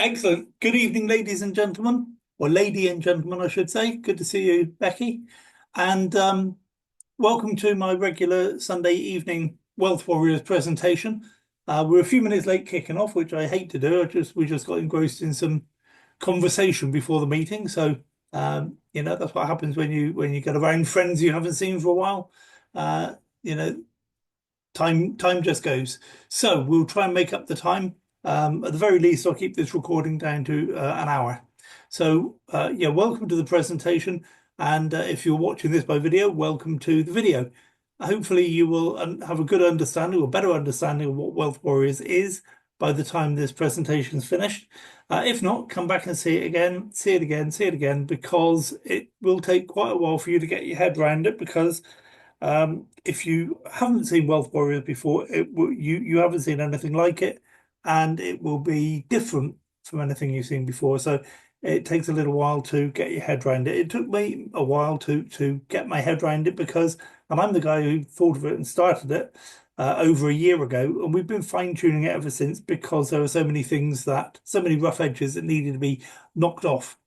Excellent. Good evening, ladies and gentlemen, or lady and gentlemen, I should say. Good to see you, Becky. And welcome to my regular Sunday evening Wealth Warriors presentation. We're a few minutes late kicking off, which I hate to do. We just got engrossed in some conversation before the meeting. So that's what happens when you get around friends you haven't seen for a while. Uh, you know, time just goes. So we'll try and make up the time. At the very least, I'll keep this recording down to an hour. So yeah, welcome to the presentation. And if you're watching this by video, welcome to the video. Hopefully you will have a good understanding or better understanding of what Wealth Warriors is by the time this presentation is finished. If not, come back and see it again, see it again, see it again, because it will take quite a while for you to get your head around it, because if you haven't seen Wealth Warriors before, you haven't seen anything like it, and it will be different from anything you've seen before. So it takes a little while to get your head around it. It took me a while to get my head around it, and I'm the guy who thought of it and started it over a year ago, and we've been fine-tuning it ever since, because there were so many rough edges that needed to be knocked off.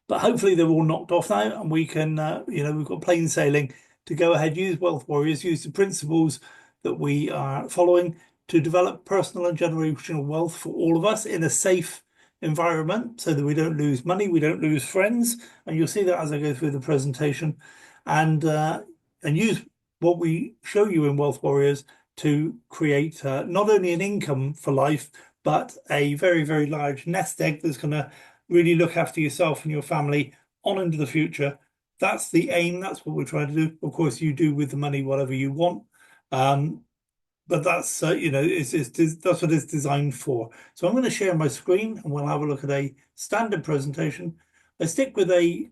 But hopefully they're all knocked off now, and we can, we've got plain sailing to go ahead, use Wealth Warriors, use the principles that we are following to develop personal and generational wealth for all of us in a safe environment, so that we don't lose money, we don't lose friends. And you'll see that as I go through the presentation, and use what we show you in Wealth Warriors to create not only an income for life, but a very, very large nest egg that's going to really look after yourself and your family on into the future. That's the aim. That's what we're trying to do. Of course, you do with the money whatever you want, but that's that's what it's designed for. So I'm going to share my screen, and we'll have a look at a standard presentation. I stick with a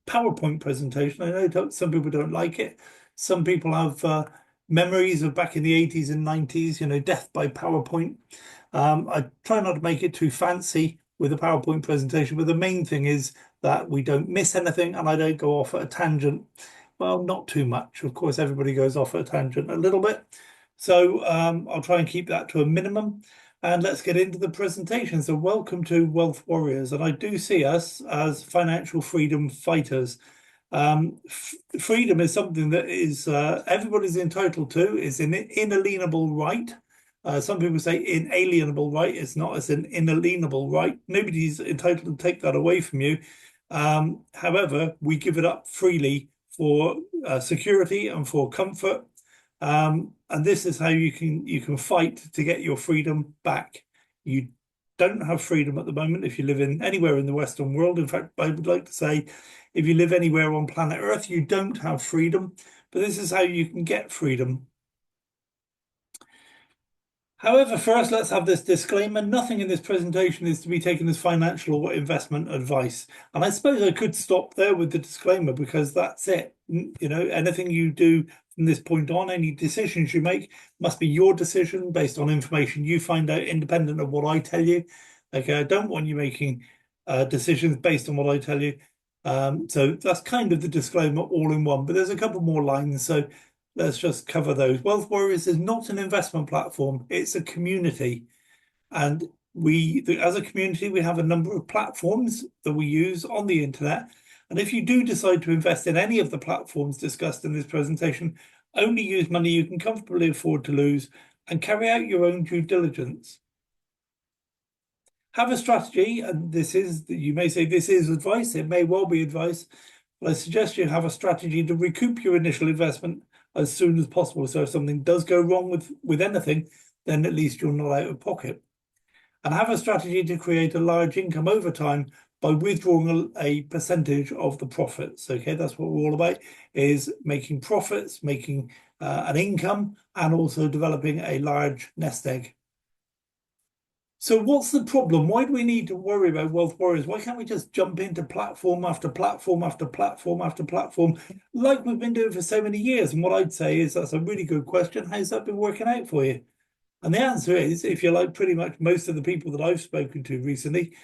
PowerPoint presentation. I know some people don't like it. Some people have memories of back in the 80s and 90s, death by PowerPoint. I try not to make it too fancy with a PowerPoint presentation, but the main thing is that we don't miss anything and I don't go off at a tangent. Well, not too much. Of course, everybody goes off at a tangent a little bit. So I'll try and keep that to a minimum. And let's get into the presentation. So welcome to Wealth Warriors. And I do see us as financial freedom fighters. Freedom is something that is everybody's entitled to. It's an inalienable right. Some people say inalienable right. It's not. It's an inalienable right. Nobody's entitled to take that away from you. However, we give it up freely for security and for comfort. And this is how you can fight to get your freedom back. You don't have freedom at the moment if you live in anywhere in the Western world. In fact, I would like to say, if you live anywhere on planet Earth, you don't have freedom. But this is how you can get freedom. However, first, let's have this disclaimer. Nothing in this presentation is to be taken as financial or investment advice. And I suppose I could stop there with the disclaimer, because that's it. Anything you do from this point on, any decisions you make must be your decision based on information you find out, independent of what I tell you. Okay, I don't want you making decisions based on what I tell you. So that's kind of the disclaimer all in one, but there's a couple more lines. So let's just cover those. Wealth Warriors is not an investment platform. It's a community. And as a community, we have a number of platforms that we use on the internet. And if you do decide to invest in any of the platforms discussed in this presentation, only use money you can comfortably afford to lose and carry out your own due diligence. Have a strategy, and you may say this is advice. It may well be advice, but I suggest you have a strategy to recoup your initial investment as soon as possible. So if something does go wrong with anything, then at least you're not out of pocket. And have a strategy to create a large income over time by withdrawing a percentage of the profits. Okay, that's what we're all about, is making profits, making an income, and also developing a large nest egg. So what's the problem? Why do we need to worry about Wealth Warriors? Why can't we just jump into platform after platform after platform after platform, like we've been doing for so many years? And what I'd say is that's a really good question. How's that been working out for you? And the answer is, if you're like pretty much most of the people that I've spoken to recently,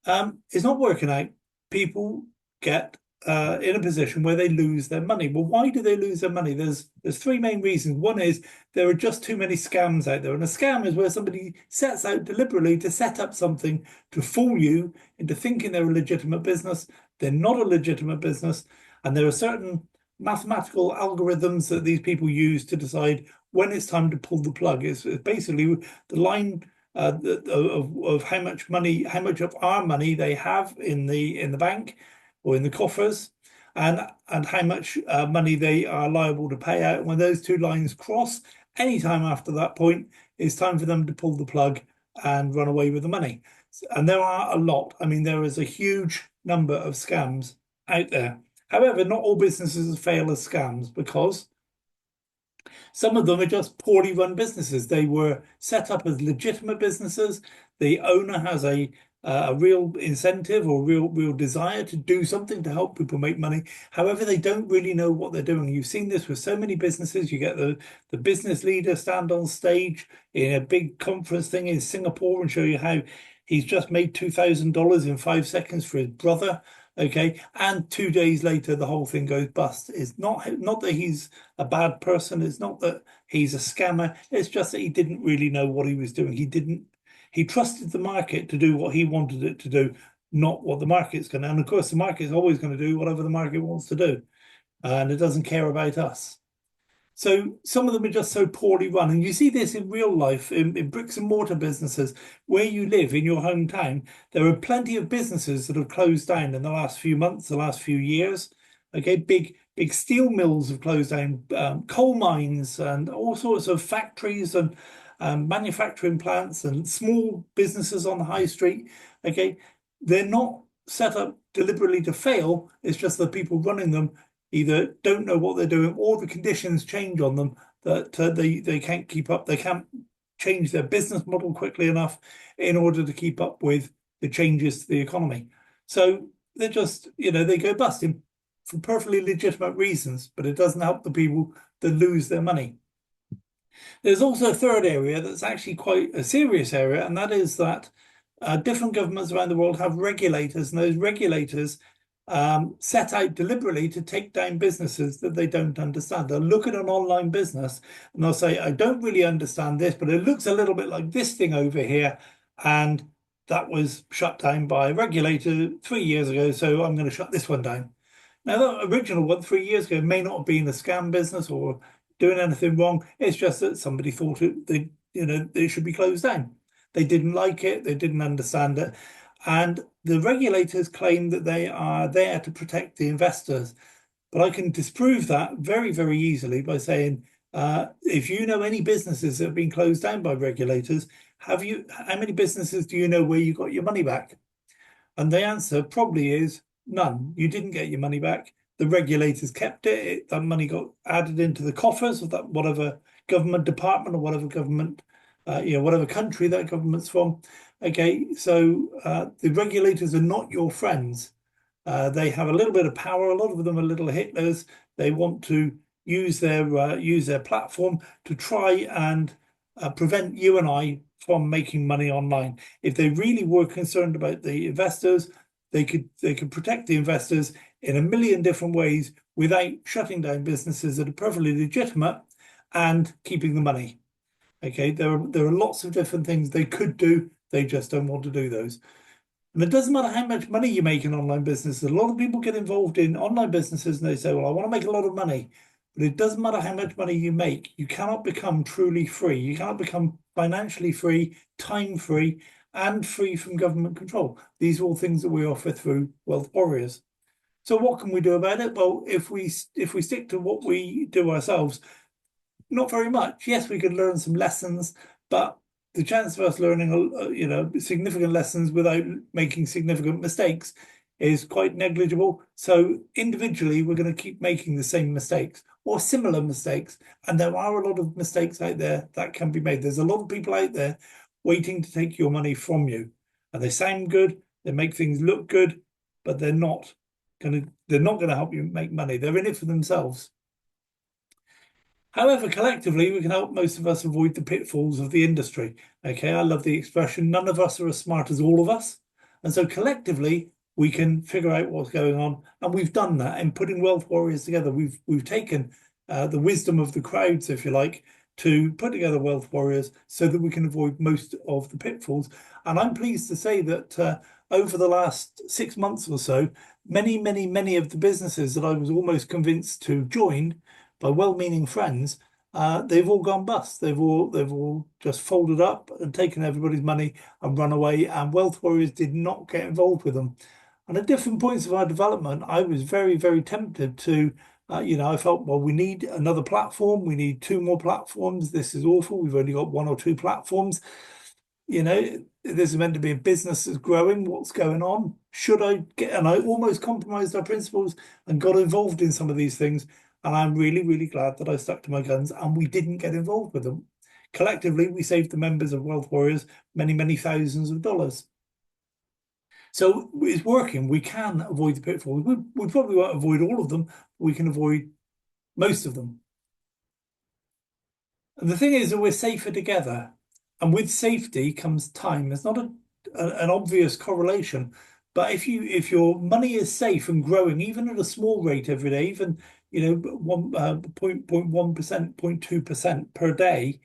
it's not working out. People get in a position where they lose their money. Well, why do they lose their money? There's three main reasons. One is there are just too many scams out there. And a scam is where somebody sets out deliberately to set up something to fool you into thinking they're a legitimate business. They're not a legitimate business. And there are certain mathematical algorithms that these people use to decide when it's time to pull the plug. It's basically the line of how much money, how much of our money they have in the bank or in the coffers, and how much money they are liable to pay out. When those two lines cross, any time after that point, it's time for them to pull the plug and run away with the money. And there are a lot. I mean, there is a huge number of scams out there. However, not all businesses fail as scams, because some of them are just poorly run businesses. They were set up as legitimate businesses. The owner has a real incentive or real desire to do something to help people make money. However, they don't really know what they're doing. You've seen this with so many businesses. You get the business leader stand on stage in a big conference thing in Singapore and show you how he's just made $2,000 in 5 seconds for his brother. Okay, and 2 days later, the whole thing goes bust. It's not that he's a bad person. It's not that he's a scammer. It's just that he didn't really know what he was doing. He trusted the market to do what he wanted it to do, not what the market's going to. And of course, the market's always going to do whatever the market wants to do, and it doesn't care about us. So some of them are just so poorly run. And you see this in real life, in bricks and mortar businesses where you live in your hometown. There are plenty of businesses that have closed down in the last few months, the last few years. Okay, big steel mills have closed down, coal mines and all sorts of factories and manufacturing plants and small businesses on the high street. Okay, they're not set up deliberately to fail. It's just the people running them either don't know what they're doing, or the conditions change on them that they can't keep up. They can't change their business model quickly enough in order to keep up with the changes to the economy. So they're just, they go bust for perfectly legitimate reasons, but it doesn't help the people that lose their money. There's also a third area that's actually quite a serious area, and that is that different governments around the world have regulators, and those regulators set out deliberately to take down businesses that they don't understand. They'll look at an online business and they'll say, I don't really understand this, but it looks a little bit like this thing over here. And that was shut down by a regulator 3 years ago, so I'm going to shut this one down. Now, that original one 3 years ago may not have been a scam business or doing anything wrong. It's just that somebody thought it should be closed down. They didn't like it. They didn't understand it. And the regulators claim that they are there to protect the investors. But I can disprove that very, very easily by saying, if you know any businesses that have been closed down by regulators, how many businesses do you know where you got your money back? And the answer probably is none. You didn't get your money back. The regulators kept it. That money got added into the coffers of that whatever government department or whatever government, whatever country that government's from. Okay, so the regulators are not your friends. They have a little bit of power. A lot of them are little Hitlers. They want to use their platform to try and prevent you and I from making money online. If they really were concerned about the investors, they could protect the investors in a million different ways without shutting down businesses that are perfectly legitimate and keeping the money. Okay, there are lots of different things they could do. They just don't want to do those. And it doesn't matter how much money you make in online businesses. A lot of people get involved in online businesses and they say, well, I want to make a lot of money. But it doesn't matter how much money you make. You cannot become truly free. You cannot become financially free, time free, and free from government control. These are all things that we offer through Wealth Warriors. So what can we do about it? Well, if we stick to what we do ourselves, not very much. Yes, we could learn some lessons, but the chance of us learning, significant lessons without making significant mistakes is quite negligible. So individually, we're going to keep making the same mistakes or similar mistakes. And there are a lot of mistakes out there that can be made. There's a lot of people out there waiting to take your money from you. And they sound good, they make things look good, but they're not going to help you make money. They're in it for themselves. However, collectively, we can help most of us avoid the pitfalls of the industry. Okay, I love the expression, none of us are as smart as all of us. And so collectively, we can figure out what's going on. And we've done that in putting Wealth Warriors together. We've taken the wisdom of the crowds, if you like, to put together Wealth Warriors so that we can avoid most of the pitfalls. And I'm pleased to say that over the last 6 months or so, many of the businesses that I was almost convinced to join by well-meaning friends, they've all gone bust. They've all just folded up and taken everybody's money and run away. And Wealth Warriors did not get involved with them. And at different points of our development, I was very tempted to, I felt, well, we need another platform. We need 2 more platforms. This is awful. We've only got 1 or 2 platforms. This is meant to be a business that's growing. What's going on? Should I get? And I almost compromised our principles and got involved in some of these things. And I'm really glad that I stuck to my guns and we didn't get involved with them. Collectively, we saved the members of Wealth Warriors many thousands of dollars. So it's working. We can avoid the pitfalls. We probably won't avoid all of them. We can avoid most of them. And the thing is that we're safer together. And with safety comes time. It's not an obvious correlation. But if your money is safe and growing, even at a small rate every day, even 0.1%, 0.2% per day,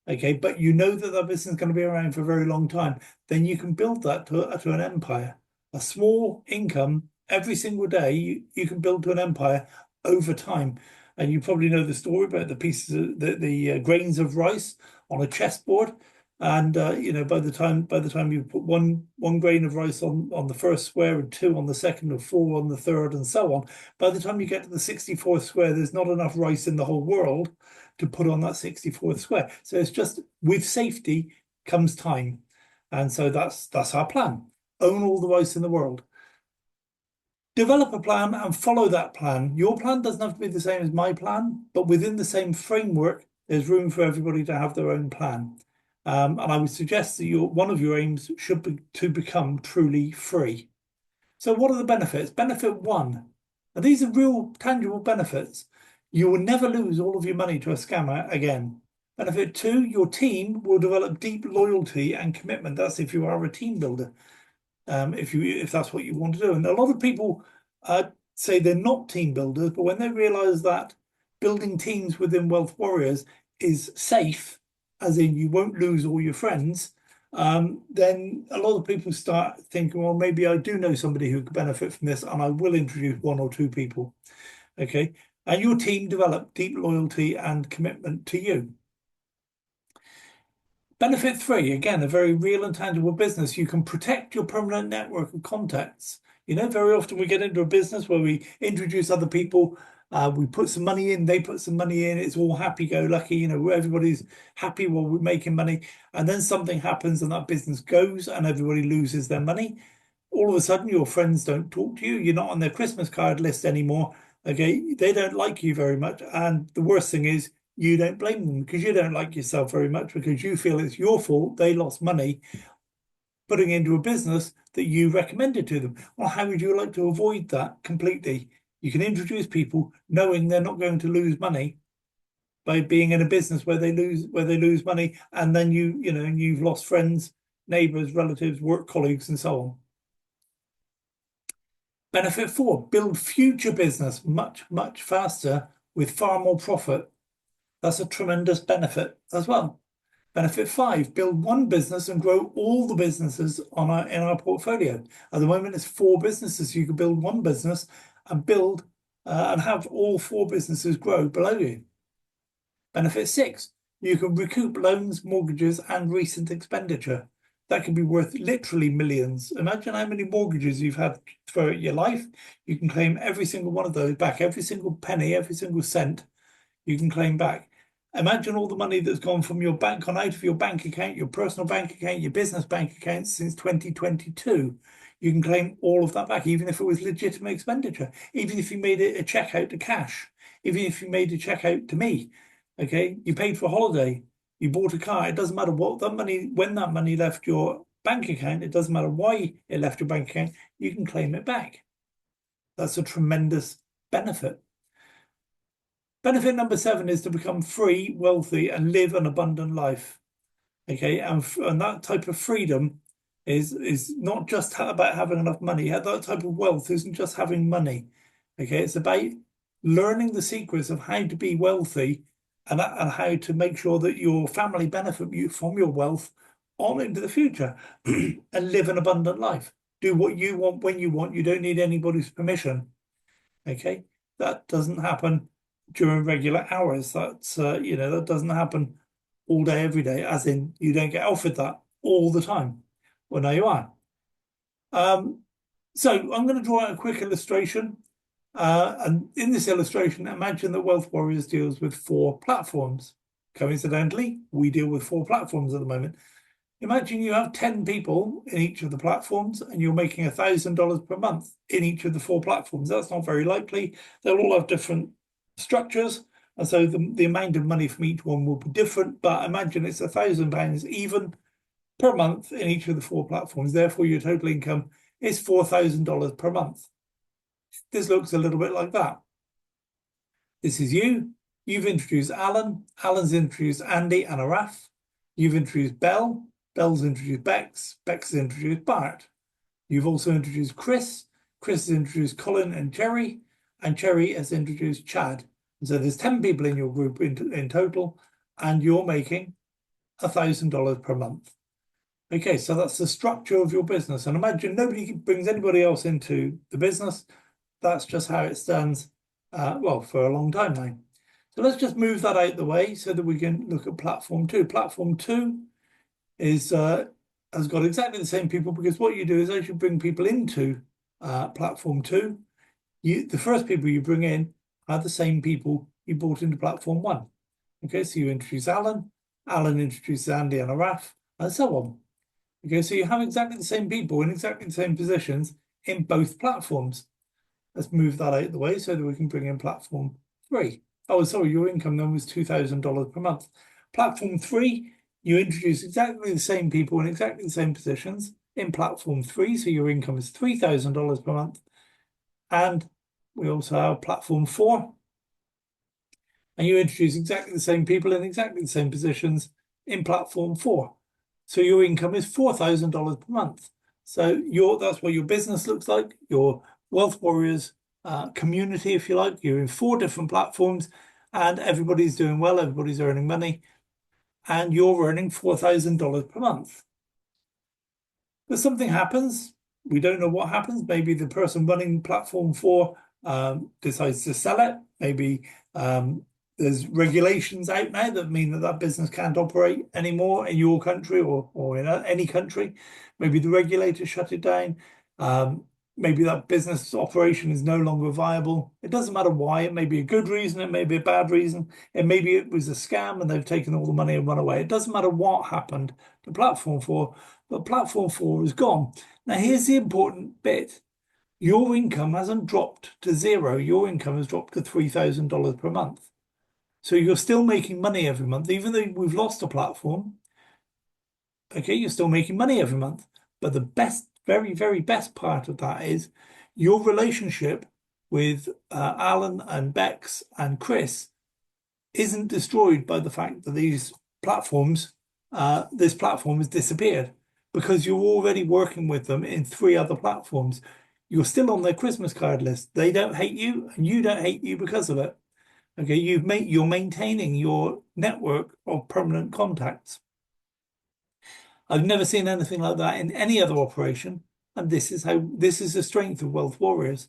okay, but you know that that business is going to be around for a very long time, then you can build that to an empire. A small income every single day, you can build to an empire over time. And you probably know the story about the pieces of the grains of rice on a chessboard. And by the time you put one grain of rice on the first square and 2 on the second and 4 on the third and so on, by the time you get to the 64th square, there's not enough rice in the whole world to put on that 64th square. So it's just with safety comes time. And so that's our plan. Own all the rice in the world. Develop a plan and follow that plan. Your plan doesn't have to be the same as my plan, but within the same framework, there's room for everybody to have their own plan. And I would suggest that one of your aims should be to become truly free. So what are the benefits? Benefit 1, and these are real tangible benefits. You will never lose all of your money to a scammer again. Benefit 2, your team will develop deep loyalty and commitment. That's if you are a team builder, if that's what you want to do. And a lot of people say they're not team builders, but when they realize that building teams within Wealth Warriors is safe, as in you won't lose all your friends, then a lot of people start thinking, well, maybe I do know somebody who could benefit from this, and I will introduce 1 or 2 people. Okay. And your team develop deep loyalty and commitment to you. Benefit 3, again, a very real and tangible business. You can protect your permanent network of contacts. Very often we get into a business where we introduce other people, we put some money in, they put some money in, it's all happy-go-lucky, everybody's happy while we're making money. And then something happens and that business goes and everybody loses their money. All of a sudden, your friends don't talk to you. You're not on their Christmas card list anymore. Okay, they don't like you very much. And the worst thing is, you don't blame them because you don't like yourself very much because you feel it's your fault they lost money putting into a business that you recommended to them. Well, how would you like to avoid that completely? You can introduce people knowing they're not going to lose money by being in a business where they lose money, and then you've lost friends, neighbors, relatives, work colleagues, and so on. Benefit 4, build future business much faster with far more profit. That's a tremendous benefit as well. Benefit 5, build 1 business and grow all the businesses in our portfolio. At the moment, it's 4 businesses. You can build 1 business and build and have all 4 businesses grow below you. Benefit 6, you can recoup loans, mortgages, and recent expenditure. That can be worth literally millions. Imagine how many mortgages you've had throughout your life. You can claim every single one of those back, every single penny, every single cent you can claim back. Imagine all the money that's gone from your bank, gone out of your bank account, your personal bank account, your business bank account since 2022. You can claim all of that back, even if it was legitimate expenditure, even if you made it a check out to cash, even if you made a check out to me. Okay, you paid for a holiday, you bought a car. It doesn't matter what that money, when that money left your bank account, it doesn't matter why it left your bank account, you can claim it back. That's a tremendous benefit. Benefit number 7 is to become free, wealthy, and live an abundant life. Okay, and that type of freedom is not just about having enough money. That type of wealth isn't just having money. Okay, it's about learning the secrets of how to be wealthy and how to make sure that your family benefit you from your wealth on into the future and live an abundant life. Do what you want when you want. You don't need anybody's permission. Okay, that doesn't happen during regular hours. That's that doesn't happen all day, every day, as in you don't get offered that all the time. Well, now you are. So I'm going to draw out a quick illustration. And in this illustration, imagine that Wealth Warriors deals with 4 platforms. Coincidentally, we deal with 4 platforms at the moment. Imagine you have 10 people in each of the platforms and you're making $1,000 per month in each of the 4 platforms. That's not very likely. They'll all have different structures. And so the amount of money from each one will be different. But imagine it's £1,000 even per month in each of the 4 platforms. Therefore, your total income is $4,000 per month. This looks a little bit like that. This is you. You've introduced Alan. Alan's introduced Andy and Araf. You've introduced Belle. Belle's introduced Bex. Bex has introduced Bart. You've also introduced Chris. Chris has introduced Colin and Cherry. And Cherry has introduced Chad. And so there's 10 people in your group in total, and you're making $1,000 per month. Okay, so that's the structure of your business. And imagine nobody brings anybody else into the business. That's just how it stands, well, for a long time now. So let's just move that out the way so that we can look at platform 2. Platform 2 is has got exactly the same people, because what you do is as you bring people into platform 2, the first people you bring in are the same people you brought into platform 1. Okay, so you introduce Alan, Alan introduces Andy and Araf, and so on. Okay, so you have exactly the same people in exactly the same positions in both platforms. Let's move that out of the way so that we can bring in platform 3. Oh, sorry, your income then was $2,000 per month. Platform 3, you introduce exactly the same people in exactly the same positions in platform 3, so your income is $3,000 per month. And we also have platform 4, and you introduce exactly the same people in exactly the same positions in platform 4. So your income is $4,000 per month. So that's what your business looks like, your Wealth Warriors community, if you like. You're in 4 different platforms and everybody's doing well, everybody's earning money, and you're earning $4,000 per month. But something happens. We don't know what happens. Maybe the person running platform 4 decides to sell it. Maybe there's regulations out now that mean that business can't operate anymore in your country or in any country. Maybe the regulators shut it down. Maybe that business operation is no longer viable. It doesn't matter why. It may be a good reason. It may be a bad reason. Maybe it was a scam and they've taken all the money and run away. It doesn't matter what happened to platform 4, but platform 4 is gone. Now, here's the important bit. Your income hasn't dropped to 0. Your income has dropped to $3,000 per month. So you're still making money every month, even though we've lost a platform. Okay, you're still making money every month. But the best, very, very best part of that is your relationship with Alan and Bex and Chris isn't destroyed by the fact that these platforms, this platform has disappeared, because you're already working with them in 3 other platforms. You're still on their Christmas card list. They don't hate you and you don't hate you because of it. Okay, you're maintaining your network of permanent contacts. I've never seen anything like that in any other operation, and this is the strength of Wealth Warriors.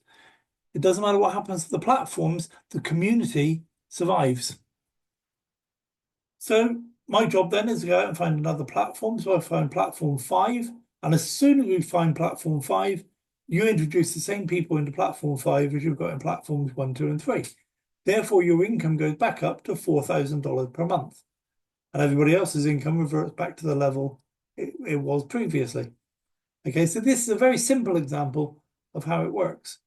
It doesn't matter what happens to the platforms, the community survives. So my job then is to go out and find another platform. So I find platform 5, and as soon as we find platform 5, you introduce the same people into platform 5 as you've got in platforms 1, 2, and 3. Therefore, your income goes back up to $4,000 per month. And everybody else's income reverts back to the level it was previously. Okay, so this is a very simple example of how it works.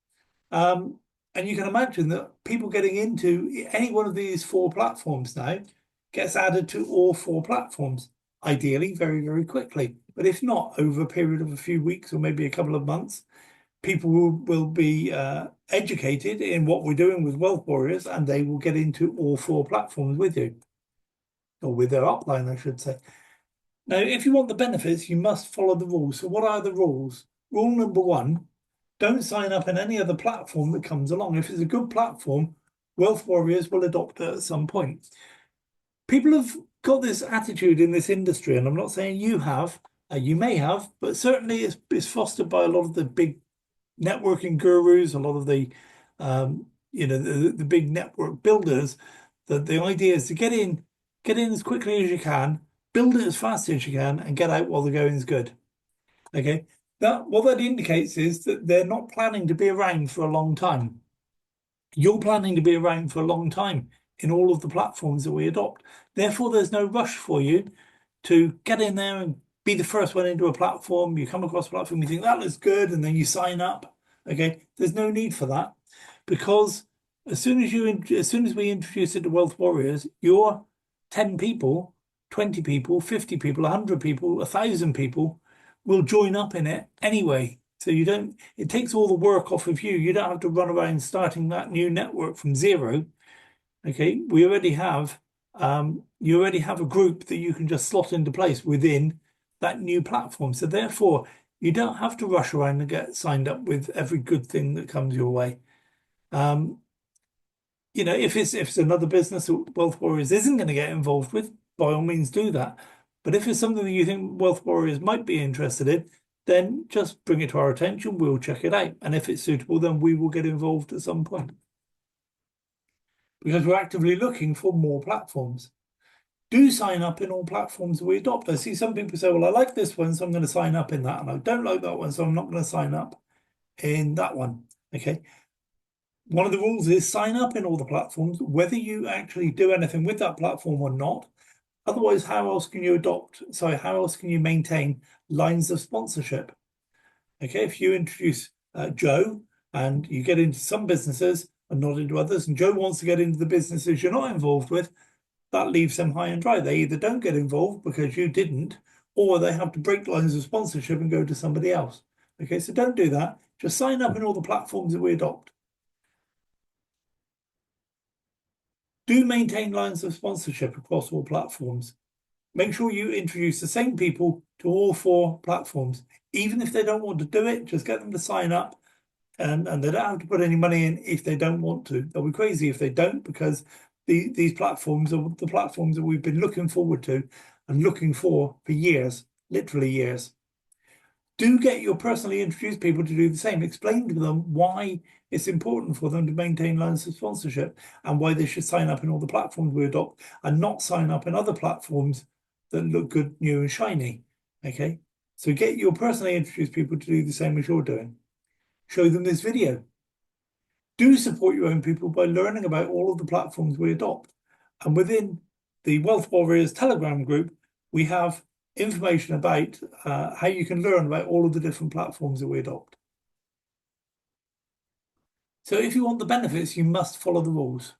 And you can imagine that people getting into any one of these 4 platforms now gets added to all 4 platforms, ideally very, very quickly. But if not, over a period of a few weeks or maybe a couple of months, people will be educated in what we're doing with Wealth Warriors, and they will get into all 4 platforms with you, or with their upline, I should say. Now, if you want the benefits, you must follow the rules. So what are the rules? Rule number one, don't sign up in any other platform that comes along. If it's a good platform, Wealth Warriors will adopt it at some point. People have got this attitude in this industry, and I'm not saying you have, you may have, but certainly it's fostered by a lot of the big networking gurus, a lot of the, the big network builders, that the idea is to get in as quickly as you can, build it as fast as you can, and get out while the going is good. Okay, what that indicates is that they're not planning to be around for a long time. You're planning to be around for a long time in all of the platforms that we adopt. Therefore, there's no rush for you to get in there and be the first one into a platform. You come across a platform, you think that looks good, and then you sign up. Okay, there's no need for that, because as soon as we introduce it to Wealth Warriors, your 10 people, 20 people, 50 people, 100 people, 1,000 people will join up in it anyway. So it takes all the work off of you. You don't have to run around starting that new network from zero. Okay, you already have a group that you can just slot into place within that new platform. So therefore, you don't have to rush around and get signed up with every good thing that comes your way. If it's another business that Wealth Warriors isn't going to get involved with, by all means do that. But if it's something that you think Wealth Warriors might be interested in, then just bring it to our attention. We'll check it out. And if it's suitable, then we will get involved at some point, because we're actively looking for more platforms. Do sign up in all platforms that we adopt. I see some people say, well, I like this one, so I'm going to sign up in that. And I don't like that one, so I'm not going to sign up in that one. Okay. One of the rules is sign up in all the platforms, whether you actually do anything with that platform or not. Otherwise, how else can you maintain lines of sponsorship? Okay, if you introduce Joe and you get into some businesses and not into others, and Joe wants to get into the businesses you're not involved with, that leaves them high and dry. They either don't get involved because you didn't, or they have to break lines of sponsorship and go to somebody else. Okay, so don't do that. Just sign up in all the platforms that we adopt. Do maintain lines of sponsorship across all platforms. Make sure you introduce the same people to all 4 platforms. Even if they don't want to do it, just get them to sign up, and they don't have to put any money in if they don't want to. They'll be crazy if they don't, because these platforms are the platforms that we've been looking forward to and looking for years, literally years. Do get your personally introduced people to do the same. Explain to them why it's important for them to maintain lines of sponsorship and why they should sign up in all the platforms we adopt and not sign up in other platforms that look good, new and shiny. Okay, so get your personally introduced people to do the same as you're doing. Show them this video. Do support your own people by learning about all of the platforms we adopt. And within the Wealth Warriors Telegram group, we have information about how you can learn about all of the different platforms that we adopt. So if you want the benefits, you must follow the rules.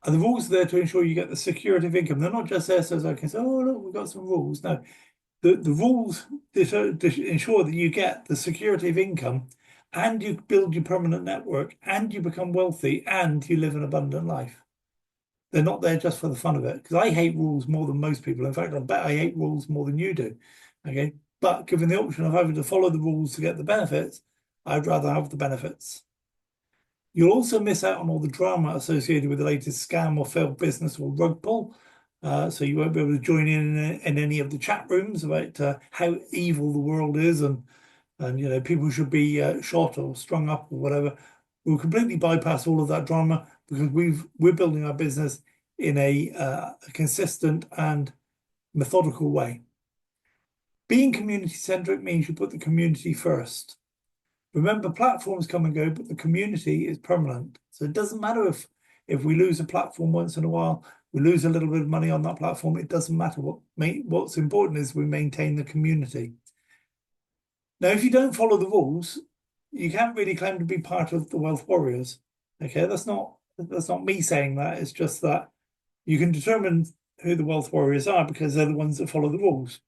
And the rules are there to ensure you get the security of income. They're not just there so I can say, oh, look, we've got some rules. No, the rules ensure that you get the security of income, and you build your permanent network, and you become wealthy, and you live an abundant life. They're not there just for the fun of it, because I hate rules more than most people. In fact, I bet I hate rules more than you do. Okay, but given the option of having to follow the rules to get the benefits, I'd rather have the benefits. You'll also miss out on all the drama associated with the latest scam or failed business or rug pull. So you won't be able to join in any of the chat rooms about how evil the world is, and people should be shot or strung up or whatever. We'll completely bypass all of that drama, because we're building our business in a consistent and methodical way. Being community-centric means you put the community first. Remember, platforms come and go, but the community is permanent. So it doesn't matter if we lose a platform once in a while, we lose a little bit of money on that platform. It doesn't matter. What's important is we maintain the community. Now, if you don't follow the rules, you can't really claim to be part of the Wealth Warriors. Okay, that's not me saying that. It's just that you can determine who the Wealth Warriors are because they're the ones that follow the rules.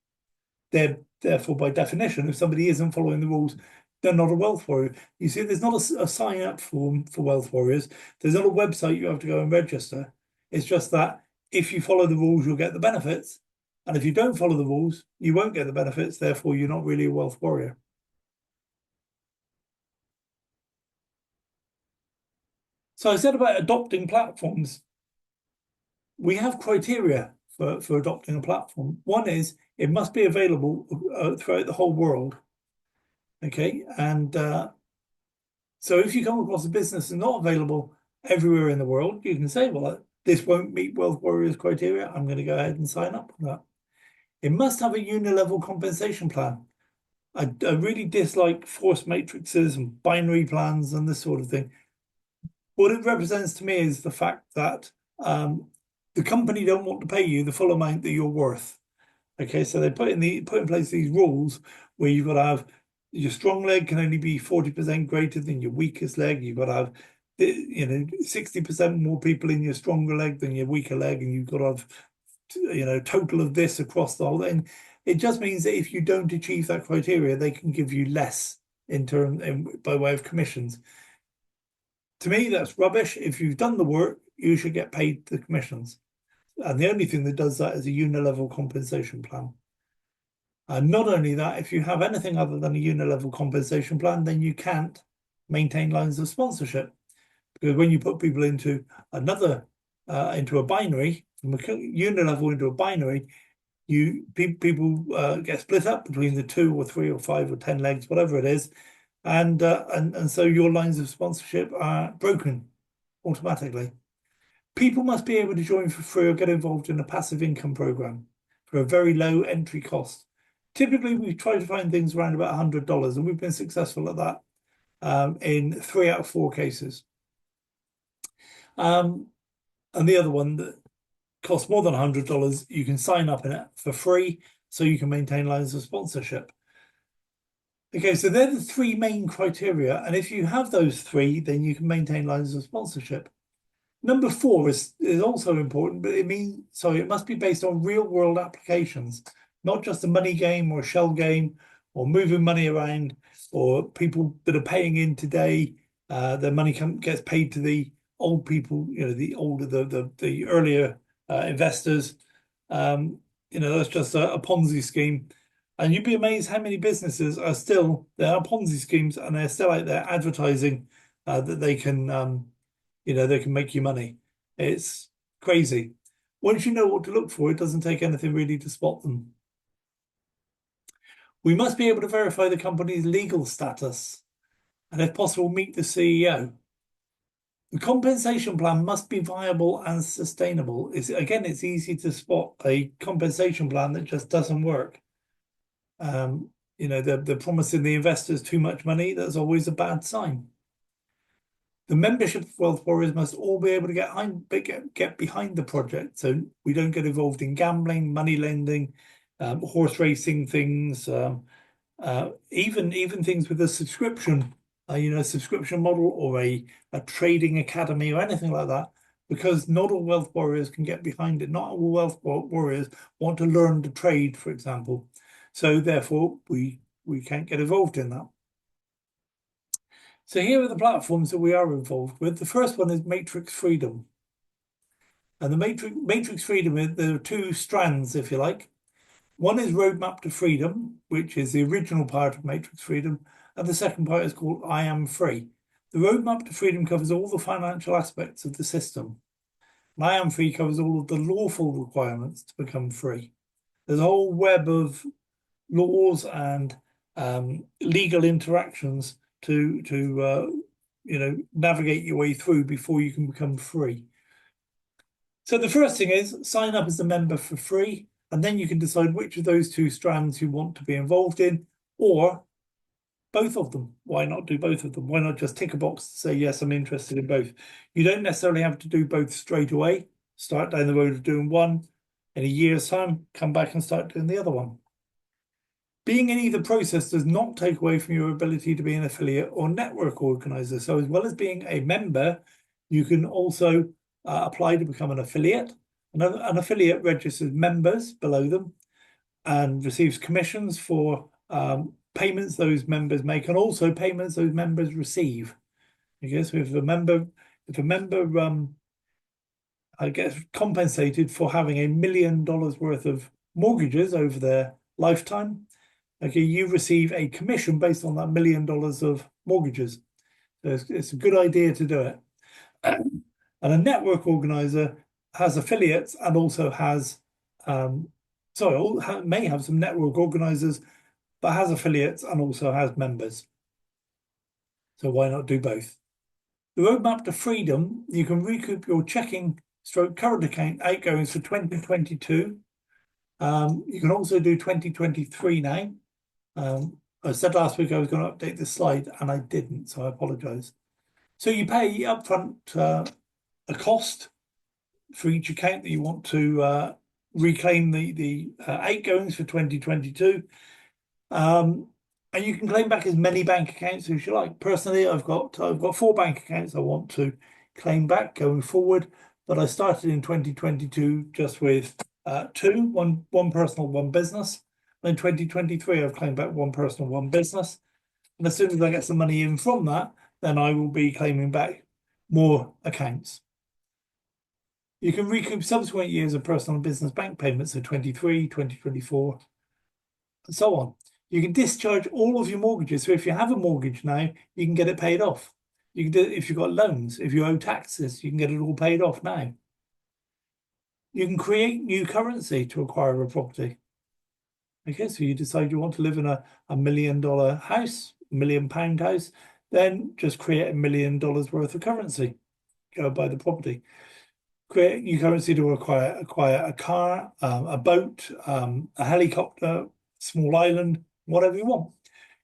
They're therefore, by definition, if somebody isn't following the rules, they're not a Wealth Warrior. You see, there's not a sign-up form for Wealth Warriors. There's not a website you have to go and register. It's just that if you follow the rules, you'll get the benefits. And if you don't follow the rules, you won't get the benefits. Therefore, you're not really a wealth warrior. So I said about adopting platforms. We have criteria for adopting a platform. One is it must be available throughout the whole world. Okay. And so if you come across a business that's not available everywhere in the world, you can say, well, this won't meet Wealth Warriors criteria. I'm going to go ahead and sign up for that. It must have a unilevel compensation plan. I really dislike force matrices and binary plans and this sort of thing. What it represents to me is the fact that the company don't want to pay you the full amount that you're worth. Okay, so they put in place these rules where you've got to have your strong leg can only be 40% greater than your weakest leg. You've got to have 60% more people in your stronger leg than your weaker leg, and you've got to have total of this across the whole thing. It just means that if you don't achieve that criteria, they can give you less by way of commissions. To me, that's rubbish. If you've done the work, you should get paid the commissions. And the only thing that does that is a unilevel compensation plan. And not only that, if you have anything other than a unilevel compensation plan, then you can't maintain lines of sponsorship. Because when you put people into into a binary, from a unilevel into a binary, people get split up between the 2 or 3 or 5 or 10 legs, whatever it is, and so your lines of sponsorship are broken automatically. People must be able to join for free or get involved in a passive income program for a very low entry cost. Typically, we try to find things around about $100, and we've been successful at that in 3 out of 4 cases. And the other one that costs more than $100, you can sign up in it for free, so you can maintain lines of sponsorship. Okay, so they're the 3 main criteria, and if you have those 3, then you can maintain lines of sponsorship. Number 4 is also important, but it must be based on real world applications, not just a money game or a shell game or moving money around or people that are paying in today. Their money gets paid to the old people, the earlier investors. That's just a Ponzi scheme. And you'd be amazed how many businesses there are Ponzi schemes, and they're still out there advertising that they can they can make you money. It's crazy. Once you know what to look for, it doesn't take anything really to spot them. We must be able to verify the company's legal status and, if possible, meet the CEO. The compensation plan must be viable and sustainable. It's easy to spot a compensation plan that just doesn't work. They're promising the investors too much money. That's always a bad sign. The membership of Wealth Warriors must all be able to get behind the project, so we don't get involved in gambling, money lending, horse racing things, even things with a subscription, subscription model or a trading academy or anything like that, because not all Wealth Warriors can get behind it. Not all Wealth Warriors want to learn to trade, for example. So therefore, we can't get involved in that. So here are the platforms that we are involved with. The first one is Matrix Freedom. And the Matrix Freedom, there are 2 strands, if you like. One is Roadmap to Freedom, which is the original part of Matrix Freedom. And the second part is called I Am Free. The Roadmap to Freedom covers all the financial aspects of the system. And I Am Free covers all of the lawful requirements to become free. There's a whole web of laws and legal interactions to navigate your way through before you can become free. So the first thing is sign up as a member for free, and then you can decide which of those 2 strands you want to be involved in, or both of them. Why not do both of them? Why not just tick a box to say, yes, I'm interested in both? You don't necessarily have to do both straight away. Start down the road of doing one. In a year's time, come back and start doing the other one. Being in either process does not take away from your ability to be an affiliate or network organizer. So as well as being a member, you can also apply to become an affiliate. An affiliate registers members below them and receives commissions for payments those members make, and also payments those members receive. Okay, so if a member gets compensated for having $1 million worth of mortgages over their lifetime, okay, you receive a commission based on that $1 million of mortgages. So it's a good idea to do it. And a network organizer has affiliates and also has, may have some network organizers, but has affiliates and also has members. So why not do both? The roadmap to freedom, you can recoup your checking / current account outgoings for 2022. You can also do 2023 now. I said last week I was going to update this slide and I didn't, so I apologize. So you pay upfront a cost for each account that you want to reclaim the outgoings for 2022. And you can claim back as many bank accounts as you like. Personally, I've got 4 bank accounts I want to claim back going forward, but I started in 2022 just with 2, one personal, one business. And in 2023, I've claimed back 1 personal, 1 business. And as soon as I get some money in from that, then I will be claiming back more accounts. You can recoup subsequent years of personal and business bank payments, so 23, 2024, and so on. You can discharge all of your mortgages. So if you have a mortgage now, you can get it paid off. You can do it if you've got loans, if you owe taxes, you can get it all paid off now. You can create new currency to acquire a property. Okay, so you decide you want to live in a $1 million house, £1 million house, then just create $1 million worth of currency. Go buy the property. Create new currency to acquire a car, a boat, a helicopter, small island, whatever you want.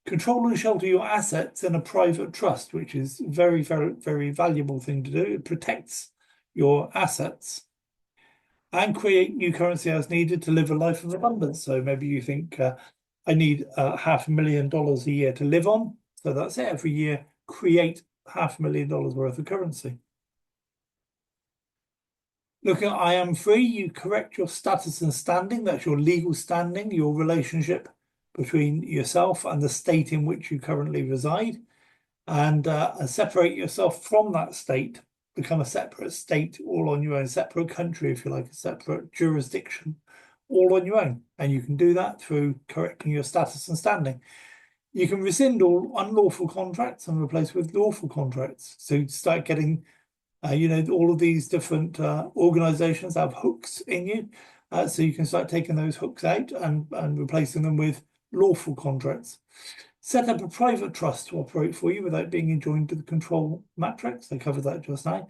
Control and shelter your assets in a private trust, which is a very, very, very valuable thing to do. It protects your assets. And create new currency as needed to live a life of abundance. So maybe you think, I need $500,000 a year to live on. So that's it. Every year, create $500,000 worth of currency. Look at I Am Free. You correct your status and standing. That's your legal standing, your relationship between yourself and the state in which you currently reside, and separate yourself from that state, become a separate state all on your own, separate country, if you like, a separate jurisdiction, all on your own. And you can do that through correcting your status and standing. You can rescind all unlawful contracts and replace with lawful contracts. So start getting, all of these different organizations have hooks in you. So you can start taking those hooks out and replacing them with lawful contracts. Set up a private trust to operate for you without being enjoined to the control matrix. I covered that just now.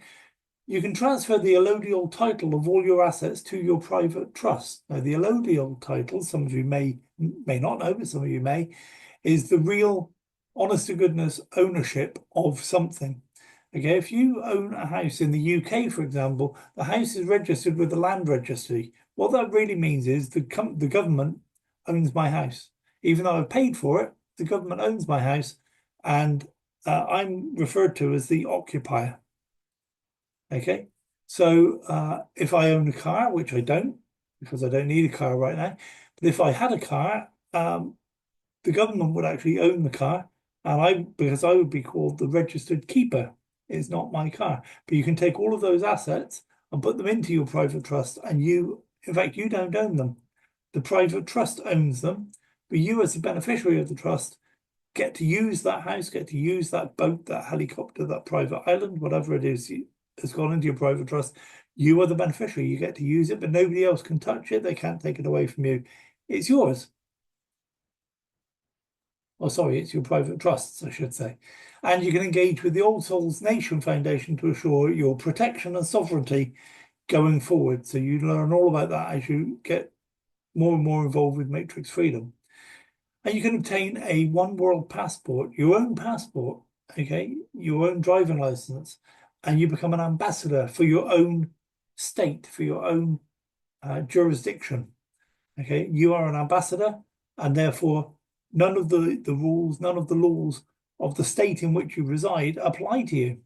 You can transfer the allodial title of all your assets to your private trust. Now, the allodial title, some of you may not know, but some of you may, is the real, honest to goodness ownership of something. Okay, if you own a house in the UK, for example, the house is registered with the land registry. What that really means is the government owns my house. Even though I've paid for it, the government owns my house, and I'm referred to as the occupier. Okay, so if I own a car, which I don't, because I don't need a car right now, but if I had a car, the government would actually own the car, and because I would be called the registered keeper. It's not my car, but you can take all of those assets and put them into your private trust, and in fact, you don't own them. The private trust owns them, but you as the beneficiary of the trust get to use that house, get to use that boat, that helicopter, that private island, whatever it is has gone into your private trust. You are the beneficiary. You get to use it, but nobody else can touch it. They can't take it away from you. It's yours. Oh, sorry, it's your private trusts, I should say. And you can engage with the All Souls Nation Foundation to assure your protection and sovereignty going forward. So you learn all about that as you get more and more involved with Matrix Freedom. And you can obtain a One World passport, your own passport, okay, your own driving license, and you become an ambassador for your own state, for your own jurisdiction. Okay, you are an ambassador, and therefore none of the rules, none of the laws of the state in which you reside apply to you.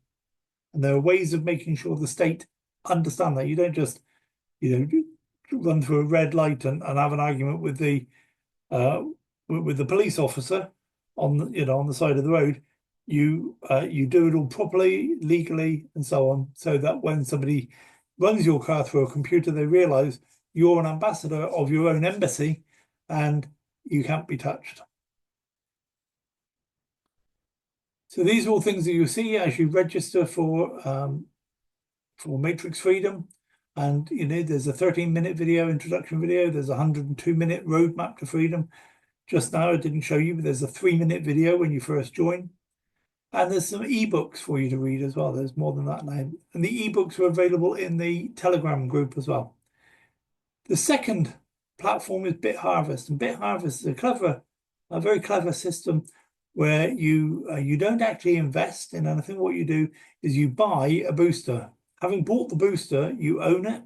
And there are ways of making sure the state understand that. You don't just, run through a red light and have an argument with the police officer on the side of the road. You do it all properly, legally, and so on, so that when somebody runs your car through a computer, they realize you're an ambassador of your own embassy and you can't be touched. So these are all things that you see as you register for Matrix Freedom. And, you know, there's a 13-minute video, introduction video. There's a 102-minute roadmap to freedom. Just now, I didn't show you, but there's a 3-minute video when you first join. And there's some ebooks for you to read as well. There's more than that now. And the ebooks are available in the Telegram group as well. The second platform is BitHarvest. And BitHarvest is a very clever system where you don't actually invest in anything. What you do is you buy a booster. Having bought the booster, you own it.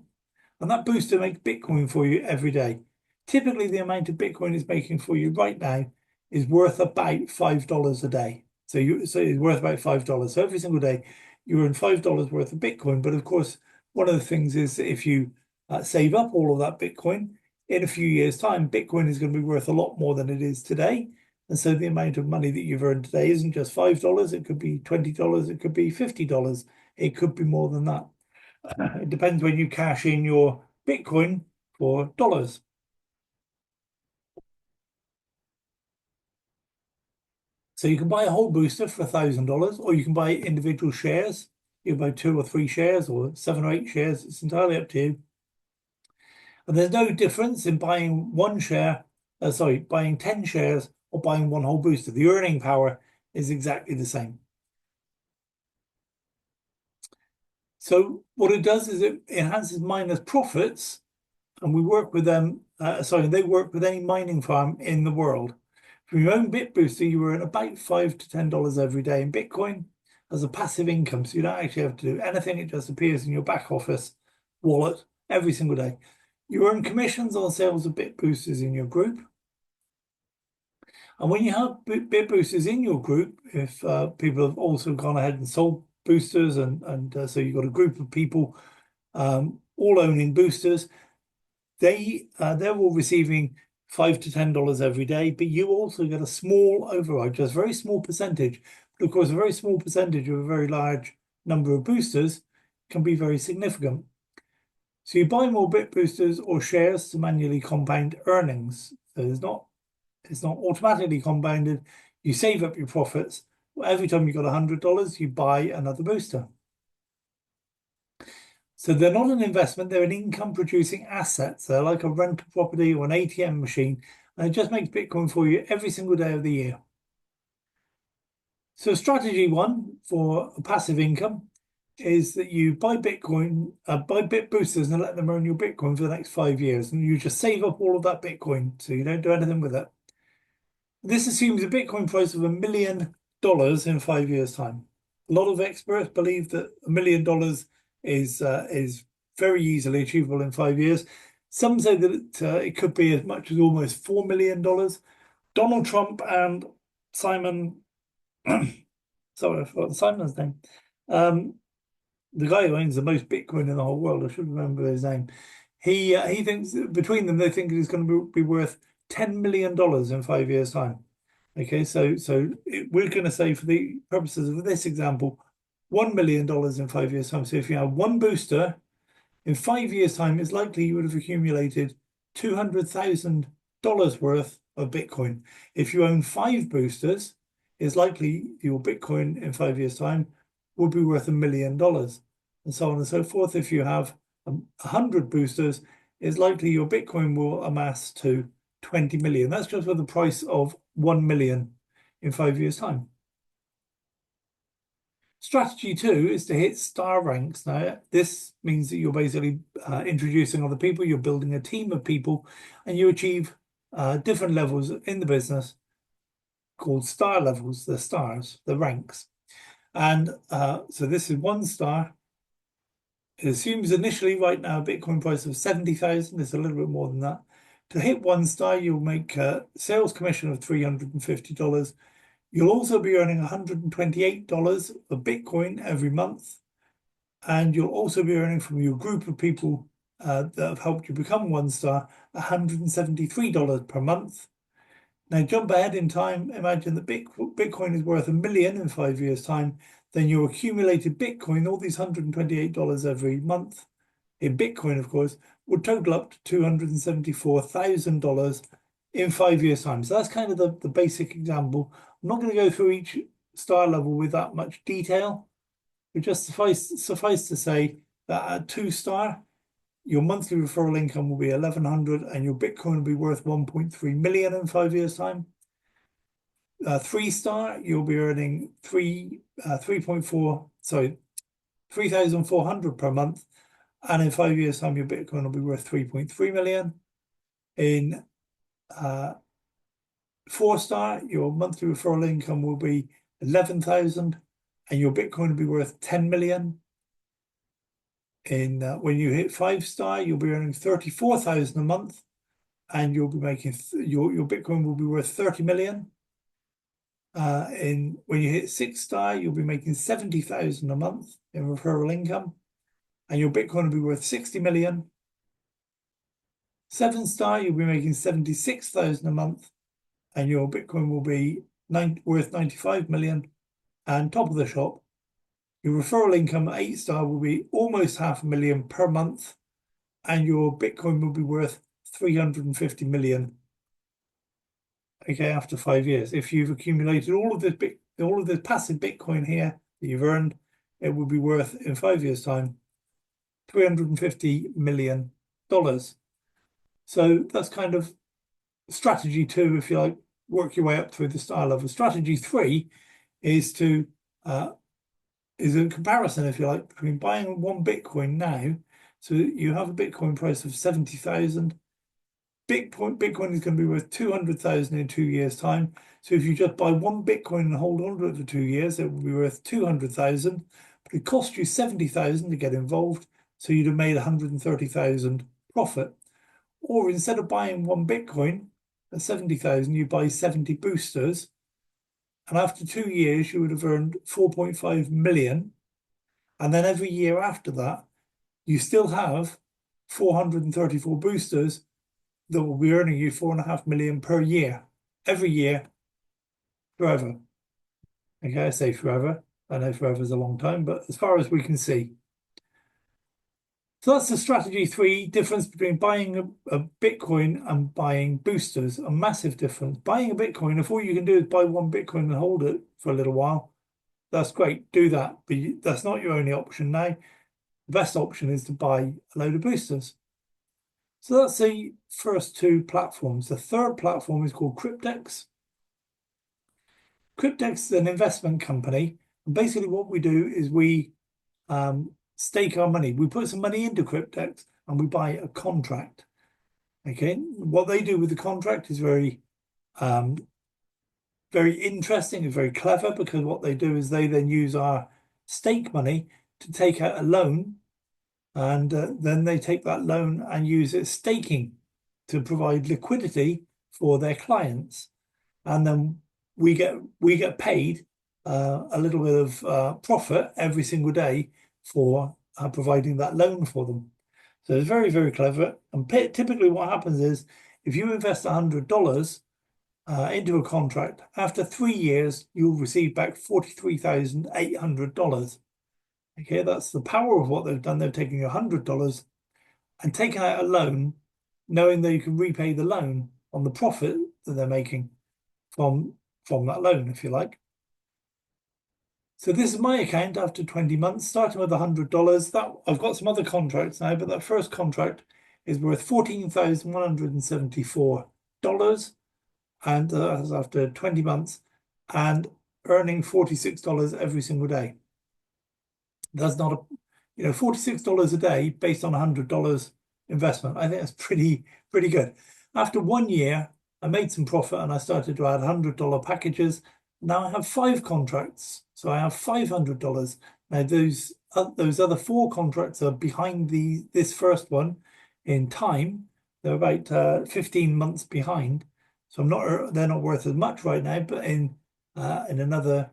And that booster makes Bitcoin for you every day. Typically, the amount of Bitcoin it's making for you right now is worth about $5 a day. So it's worth about $5. So every single day, you earn $5 worth of Bitcoin. But of course, one of the things is that if you save up all of that Bitcoin, in a few years' time, Bitcoin is going to be worth a lot more than it is today. And so the amount of money that you've earned today isn't just $5. It could be $20. It could be $50. It could be more than that. It depends when you cash in your Bitcoin for dollars. So you can buy a whole booster for $1,000, or you can buy individual shares. You can buy 2 or 3 shares or 7 or 8 shares. It's entirely up to you. And there's no difference in buying buying 10 shares or buying one whole booster. The earning power is exactly the same. So what it does is it enhances miners' profits, and we work with them. They work with any mining farm in the world. From your own BitBooster, you earn about $5 to $10 every day in Bitcoin as a passive income. So you don't actually have to do anything. It just appears in your back office wallet every single day. You earn commissions on sales of BitBoosters in your group. And when you have BitBoosters in your group, if people have also gone ahead and sold boosters, so you've got a group of people all owning boosters, they're all receiving $5 to $10 every day, but you also get a small override, just a very small percentage. But of course, a very small percentage of a very large number of boosters can be very significant. So you buy more BitBoosters or shares to manually compound earnings. So it's not automatically compounded. You save up your profits. Every time you got $100, you buy another booster. So they're not an investment, they're an income-producing asset. They're like a rental property or an ATM machine, and it just makes Bitcoin for you every single day of the year. So strategy 1 for passive income is that you buy Bitcoin, buy BitBoosters and let them earn your Bitcoin for the next 5 years, and you just save up all of that Bitcoin, so you don't do anything with it. This assumes a Bitcoin price of $1 million in 5 years' time. A lot of experts believe that $1 million is very easily achievable in 5 years. Some say that it could be as much as almost $4 million. Donald Trump and Simon, sorry, I forgot Simon's name. The guy who owns the most Bitcoin in the whole world, I should remember his name. He thinks between them, they think it is going to be worth $10 million in 5 years' time. Okay, so we're going to say, for the purposes of this example, $1 million in 5 years' time. So if you have one booster, in 5 years' time, it's likely you would have accumulated $200,000 worth of Bitcoin. If you own 5 boosters, it's likely your Bitcoin in 5 years' time will be worth $1 million, and so on and so forth. If you have 100 boosters, it's likely your Bitcoin will amass to 20 million. That's just with the price of 1 million in 5 years' time. Strategy 2 is to hit star ranks. Now, this means that you're basically introducing other people, you're building a team of people, and you achieve different levels in the business called star levels, the stars, the ranks. And so this is 1 star. It assumes initially right now a Bitcoin price of 70,000. It's a little bit more than that. To hit 1 star, you'll make a sales commission of $350. You'll also be earning $128 of Bitcoin every month. And you'll also be earning from your group of people that have helped you become 1 star, $173 per month. Now jump ahead in time. Imagine that Bitcoin is worth $1 million in 5 years' time. Then your accumulated Bitcoin, all these $128 every month in Bitcoin, of course, would total up to $274,000 in 5 years' time. So that's kind of the basic example. I'm not going to go through each star level with that much detail, but just suffice to say that at 2-star, your monthly referral income will be 1,100 and your Bitcoin will be worth 1.3 million in 5 years' time. 3-star, you'll be earning 3,400 per month, and in 5 years' time, your Bitcoin will be worth 3.3 million. In 4-star, your monthly referral income will be 11,000, and your Bitcoin will be worth 10 million. When you hit 5-star, you'll be earning 34,000 a month, and you'll be making your Bitcoin will be worth 30 million. When you hit 6-star, you'll be making 70,000 a month in referral income, and your Bitcoin will be worth 60 million. 7-star, you'll be making 76,000 a month, and your Bitcoin will be worth 95 million. And top of the shop, your referral income at 8-star will be almost $500,000 per month, and your Bitcoin will be worth 350 million. Okay, after 5 years, if you've accumulated all of this passive Bitcoin here that you've earned, it will be worth in 5 years' time $350 million. So that's kind of strategy 2, if you like, work your way up through the star level. Strategy 3 is a comparison, if you like, between buying 1 Bitcoin now. So you have a Bitcoin price of 70,000. Bitcoin is going to be worth 200,000 in 2 years' time. So if you just buy 1 Bitcoin and hold on to it for 2 years, it will be worth 200,000. But it cost you 70,000 to get involved, so you'd have made 130,000 profit. Or instead of buying 1 Bitcoin at 70,000, you buy 70 boosters, and after 2 years, you would have earned 4.5 million. And then every year after that, you still have 434 boosters that will be earning you 4.5 million per year, every year, forever. Okay, I say forever. I know forever is a long time, but as far as we can see. So that's the strategy 3 difference between buying a Bitcoin and buying boosters. A massive difference. Buying a Bitcoin, if all you can do is buy 1 Bitcoin and hold it for a little while, that's great. Do that, but that's not your only option now. The best option is to buy a load of boosters. So that's the first 2 platforms. The third platform is called Cryptex. Cryptex is an investment company. And basically what we do is we stake our money. We put some money into Cryptex and we buy a contract. Okay, what they do with the contract is very interesting. It's very clever, because what they do is they then use our stake money to take out a loan, and then they take that loan and use it staking to provide liquidity for their clients, and then we get paid a little bit of profit every single day for providing that loan for them. So it's very, very clever. And typically what happens is, if you invest $100 into a contract, after 3 years, you'll receive back $43,800. Okay, that's the power of what they've done. They've taken $100 and taken out a loan, knowing that you can repay the loan on the profit that they're making from that loan, if you like. So this is my account after 20 months, starting with $100. That I've got some other contracts now, but that first contract is worth $14,174, and that's after 20 months, and earning $46 every single day. That's not $46 a day based on $100 investment. I think that's pretty good. After 1 year, I made some profit and I started to add $100 packages. Now I have 5 contracts, so I have $500. Now those other 4 contracts are behind this first one in time. They're about 15 months behind, so they're not worth as much right now. But in another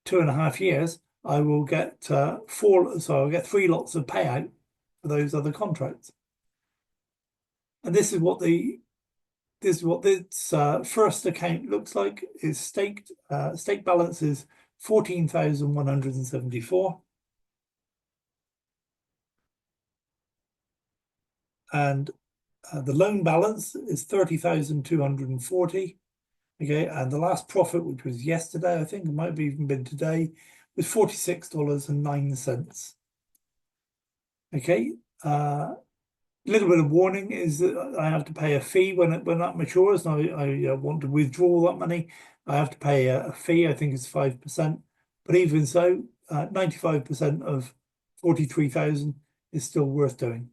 2.5 years, I will get 4. So I'll get 3 lots of payout for those other contracts. And this is what this first account looks like. Is stake balance is 14,174. and the loan balance is 30,240. Okay, and the last profit, which was yesterday, I think it might have even been today, was $46.09. Okay, little bit of warning is that I have to pay a fee when that matures, and I want to withdraw that money. I have to pay a fee. I think it's 5%, but even so, 95% of 43,000 is still worth doing.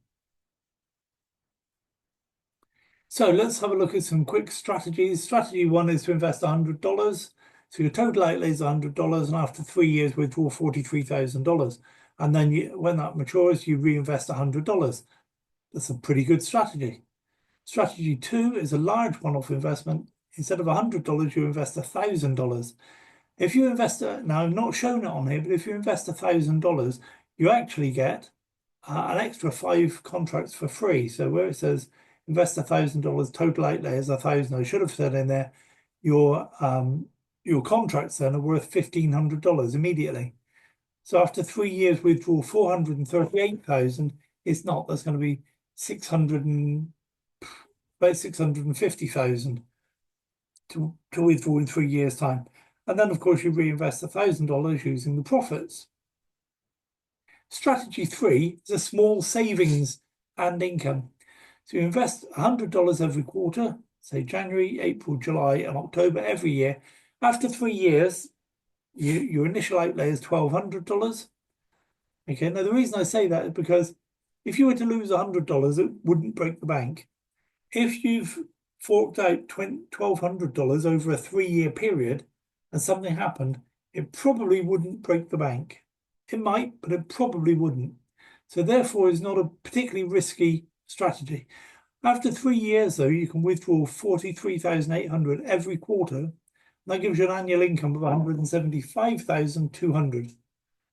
So let's have a look at some quick strategies. Strategy one is to invest $100. So your total outlay is $100, and after 3 years, withdraw $43,000. And then when that matures, you reinvest $100. That's a pretty good strategy. Strategy two is a large one-off investment. Instead of $100, you invest $1,000. If you invest, now I've not shown it on here, but if you invest $1,000, you actually get an extra 5 contracts for free. So where it says invest $1,000, total outlay is $1,000, I should have said in there, your contracts then are worth $1,500 immediately. So after 3 years, withdraw 438,000. It's not. That's going to be about 650,000 to withdraw in 3 years' time. And then, of course, you reinvest $1,000 using the profits. Strategy three is a small savings and income. So you invest $100 every quarter, say January, April, July, and October every year. After 3 years, your initial outlay is $1,200. Okay, now the reason I say that is because if you were to lose $100, it wouldn't break the bank. If you've forked out $1,200 over a 3-year period and something happened, it probably wouldn't break the bank. It might, but it probably wouldn't. So therefore, it's not a particularly risky strategy. After 3 years, though, you can withdraw 43,800 every quarter. That gives you an annual income of 175,200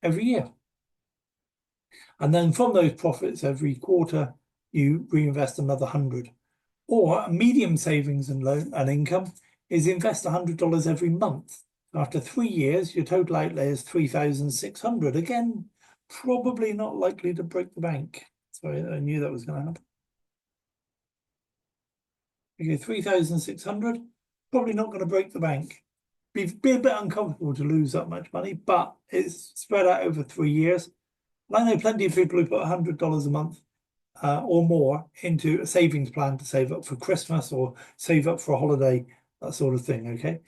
every year. And then from those profits every quarter, you reinvest another 100. Or a medium savings and loan and income is invest $100 every month. After 3 years, your total outlay is 3,600. Again, probably not likely to break the bank. Sorry, I knew that was going to happen. Okay, 3,600, probably not going to break the bank. Be a bit uncomfortable to lose that much money, but it's spread out over 3 years. And I know plenty of people who put $100 a month or more into a savings plan to save up for Christmas or save up for a holiday, that sort of thing, okay?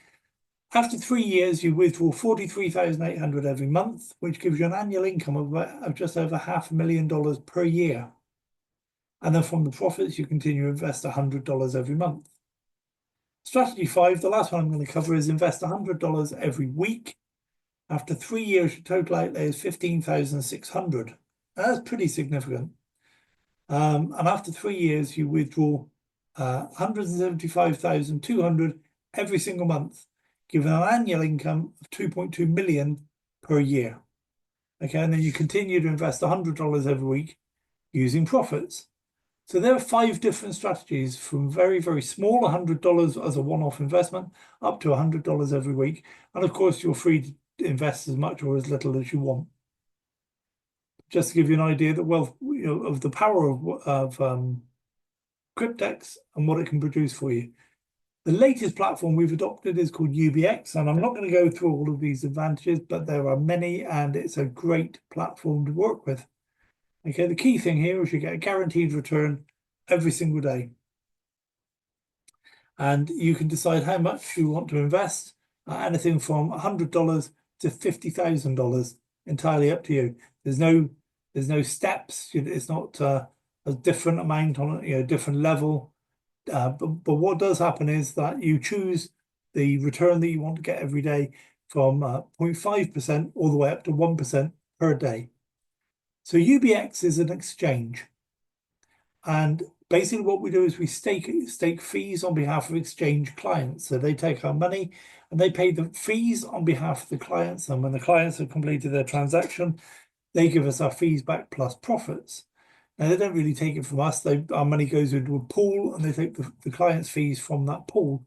After 3 years, you withdraw 43,800 every month, which gives you an annual income of just over $500,000 per year. And then from the profits, you continue to invest $100 every month. Strategy 5, the last one I'm going to cover, is invest $100 every week. After 3 years, your total outlay is 15,600. That's pretty significant. And after 3 years, you withdraw 175,200 every single month, giving an annual income of 2.2 million per year. Okay, and then you continue to invest $100 every week using profits. So there are 5 different strategies, from very, very small, $100 as a one-off investment, up to $100 every week. And of course, you're free to invest as much or as little as you want. Just to give you an idea that of the power of Cryptex and what it can produce for you. The latest platform we've adopted is called UBX, and I'm not going to go through all of these advantages, but there are many, and it's a great platform to work with. Okay, the key thing here is you get a guaranteed return every single day. And you can decide how much you want to invest, anything from $100 to $50,000, entirely up to you. There's no steps. It's not a different amount on a different level. But what does happen is that you choose the return that you want to get every day from 0.5% all the way up to 1% per day. So UBX is an exchange, and basically what we do is we stake fees on behalf of exchange clients. So they take our money and they pay the fees on behalf of the clients, and when the clients have completed their transaction, they give us our fees back plus profits. Now, they don't really take it from us. Our money goes into a pool, and they take the client's fees from that pool.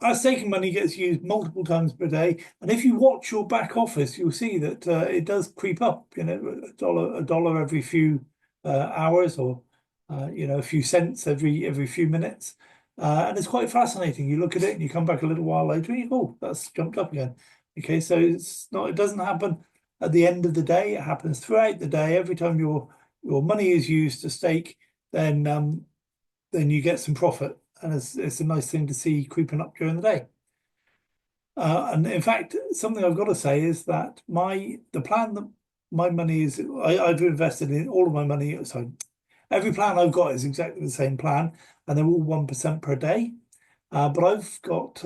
Our staking money gets used multiple times per day, and if you watch your back office, you'll see that it does creep up. You know, a dollar every few hours, or a few cents every few minutes, and it's quite fascinating. You look at it, and you come back a little while later, and you go, "Oh, that's jumped up again." Okay, so it's not. It doesn't happen at the end of the day. It happens throughout the day. Every time your money is used to stake, then you get some profit. And it's a nice thing to see creeping up during the day. And in fact, something I've got to say is that the plan that my money is, I've invested in all of my money. So every plan I've got is exactly the same plan, and they're all 1% per day. But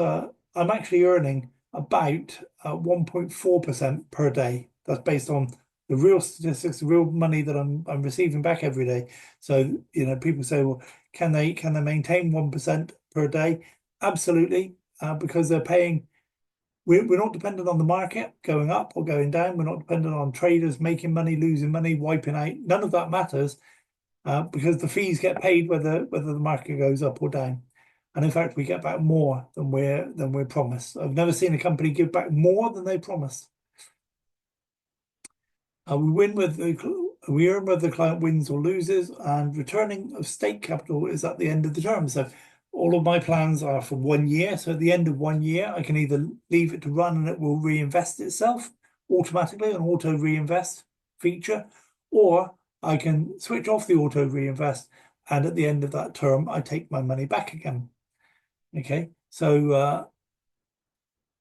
I'm actually earning about 1.4% per day. That's based on the real statistics, the real money that I'm receiving back every day. So, people say, well, can they maintain 1% per day? Absolutely, because they're paying. We're not dependent on the market going up or going down. We're not dependent on traders making money, losing money, wiping out. None of that matters, because the fees get paid whether the market goes up or down. And in fact, we get back more than we're promised. I've never seen a company give back more than they promised. We earn whether the client wins or loses, and returning of stake capital is at the end of the term. So all of my plans are for 1 year. So at the end of 1 year, I can either leave it to run and it will reinvest itself automatically, an auto reinvest feature, or I can switch off the auto reinvest, and at the end of that term, I take my money back again. Okay, so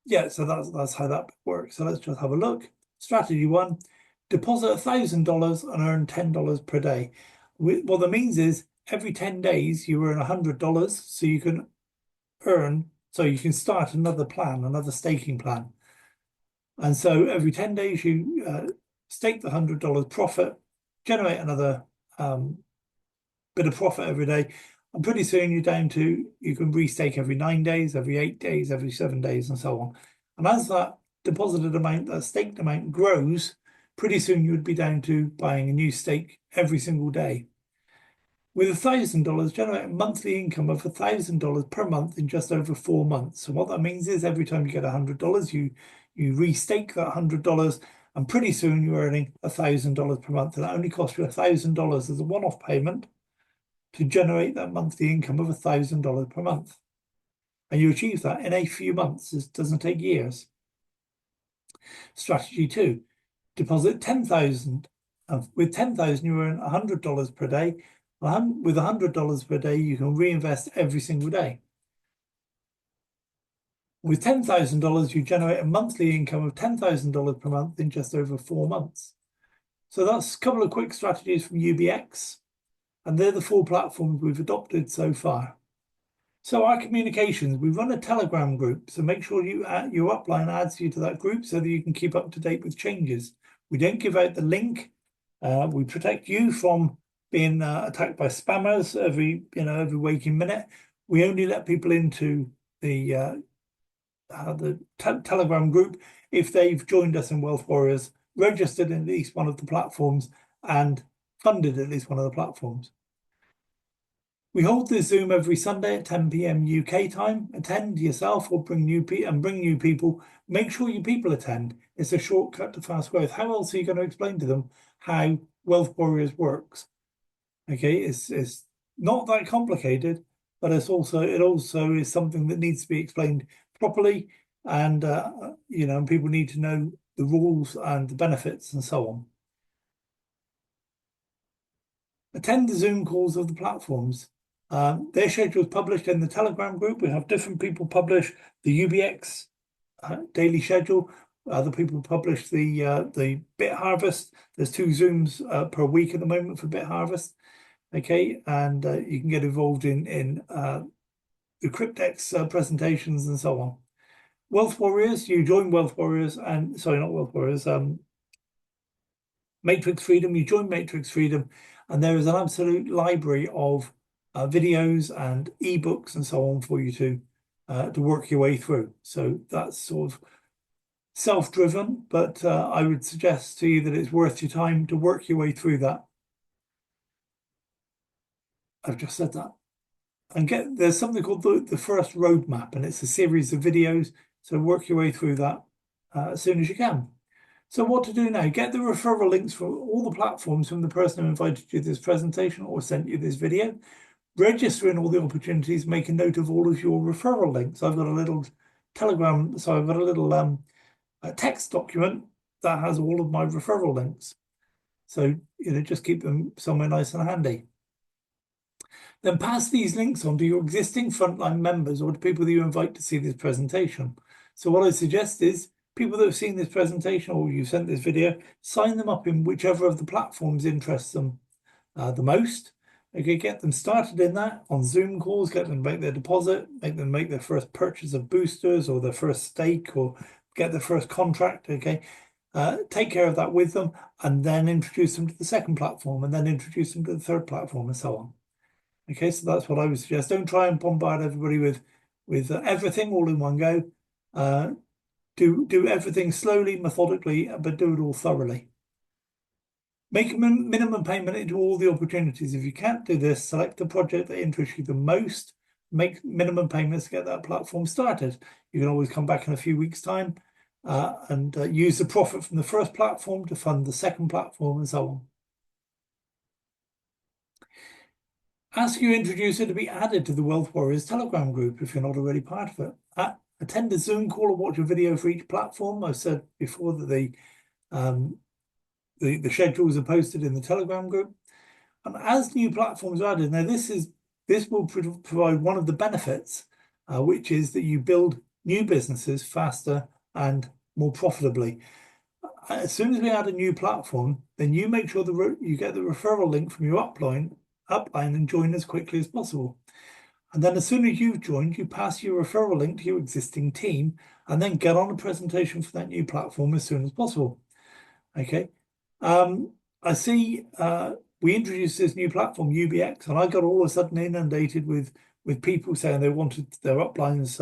yeah, so that's how that works. So let's just have a look. Strategy 1. Deposit $1,000 and earn $10 per day. What that means is every 10 days you earn $100, so you can start another plan, another staking plan. And so every 10 days you stake the $100 profit, generate another bit of profit every day, and pretty soon you can restake every 9 days, every 8 days, every 7 days, and so on. And as that deposited amount, that staked amount grows, pretty soon you would be down to buying a new stake every single day. With $1,000, generate a monthly income of $1,000 per month in just over 4 months. So what that means is every time you get $100, you restake that $100, and pretty soon you're earning $1,000 per month. And it only costs you $1,000 as a one-off payment to generate that monthly income of $1,000 per month. And you achieve that in a few months. It doesn't take years. Strategy 2. Deposit 10,000. With 10,000, you earn $100 per day. With $100 per day, you can reinvest every single day. With $10,000, you generate a monthly income of $10,000 per month in just over 4 months. So that's a couple of quick strategies from UBX, and they're the 4 platforms we've adopted so far. So our communications, we run a Telegram group, so make sure your upline adds you to that group so that you can keep up to date with changes. We don't give out the link. We protect you from being attacked by spammers every waking minute. We only let people into the Telegram group if they've joined us in Wealth Warriors, registered in at least one of the platforms, and funded at least one of the platforms. We hold this Zoom every Sunday at 10 p.m. UK time. Attend yourself or bring new people. Make sure you people attend. It's a shortcut to fast growth. How else are you going to explain to them how Wealth Warriors works? Okay, it's not that complicated, but it also is something that needs to be explained properly, and people need to know the rules and the benefits and so on. Attend the Zoom calls of the platforms. Their schedule is published in the Telegram group. We have different people publish the UBX daily schedule. Other people publish the Bit Harvest. There's 2 Zooms per week at the moment for Bit Harvest. Okay, and you can get involved in the Cryptex presentations and so on. Wealth Warriors, you join Wealth Warriors, and sorry, not Wealth Warriors, Matrix Freedom. You join Matrix Freedom, and there is an absolute library of videos and ebooks and so on for you to work your way through. So that's sort of self-driven, but I would suggest to you that it's worth your time to work your way through that. I've just said that. there's something called the first roadmap, and it's a series of videos. So work your way through that as soon as you can. So what to do now? Get the referral links for all the platforms from the person who invited you to this presentation or sent you this video. Register in all the opportunities, make a note of all of your referral links. I've got a little Telegram, so I've got a little a text document that has all of my referral links. So, just keep them somewhere nice and handy. Then pass these links on to your existing frontline members or to people that you invite to see this presentation. So what I suggest is people that have seen this presentation or you sent this video, sign them up in whichever of the platforms interests them the most. Okay, get them started in that on Zoom calls, get them to make their deposit, make them make their first purchase of boosters or their first stake or get their first contract, okay? Take care of that with them and then introduce them to the second platform and then introduce them to the third platform and so on. Okay, so that's what I would suggest. Don't try and bombard everybody with everything all in one go. Do everything slowly, methodically, but do it all thoroughly. Make a minimum payment into all the opportunities. If you can't do this, select the project that interests you the most. Make minimum payments to get that platform started. You can always come back in a few weeks' time and use the profit from the first platform to fund the second platform and so on. Ask your introducer to be added to the Wealth Warriors Telegram group if you're not already part of it. Attend a Zoom call or watch a video for each platform. I said before that the schedules are posted in the Telegram group. And as new platforms are added, now this will provide one of the benefits, which is that you build new businesses faster and more profitably. As soon as we add a new platform, then you make sure you get the referral link from your upline and join as quickly as possible. And then as soon as you've joined, you pass your referral link to your existing team and then get on a presentation for that new platform as soon as possible. Okay. I see we introduced this new platform, UBX, and I got all of a sudden inundated with people saying they wanted their upline's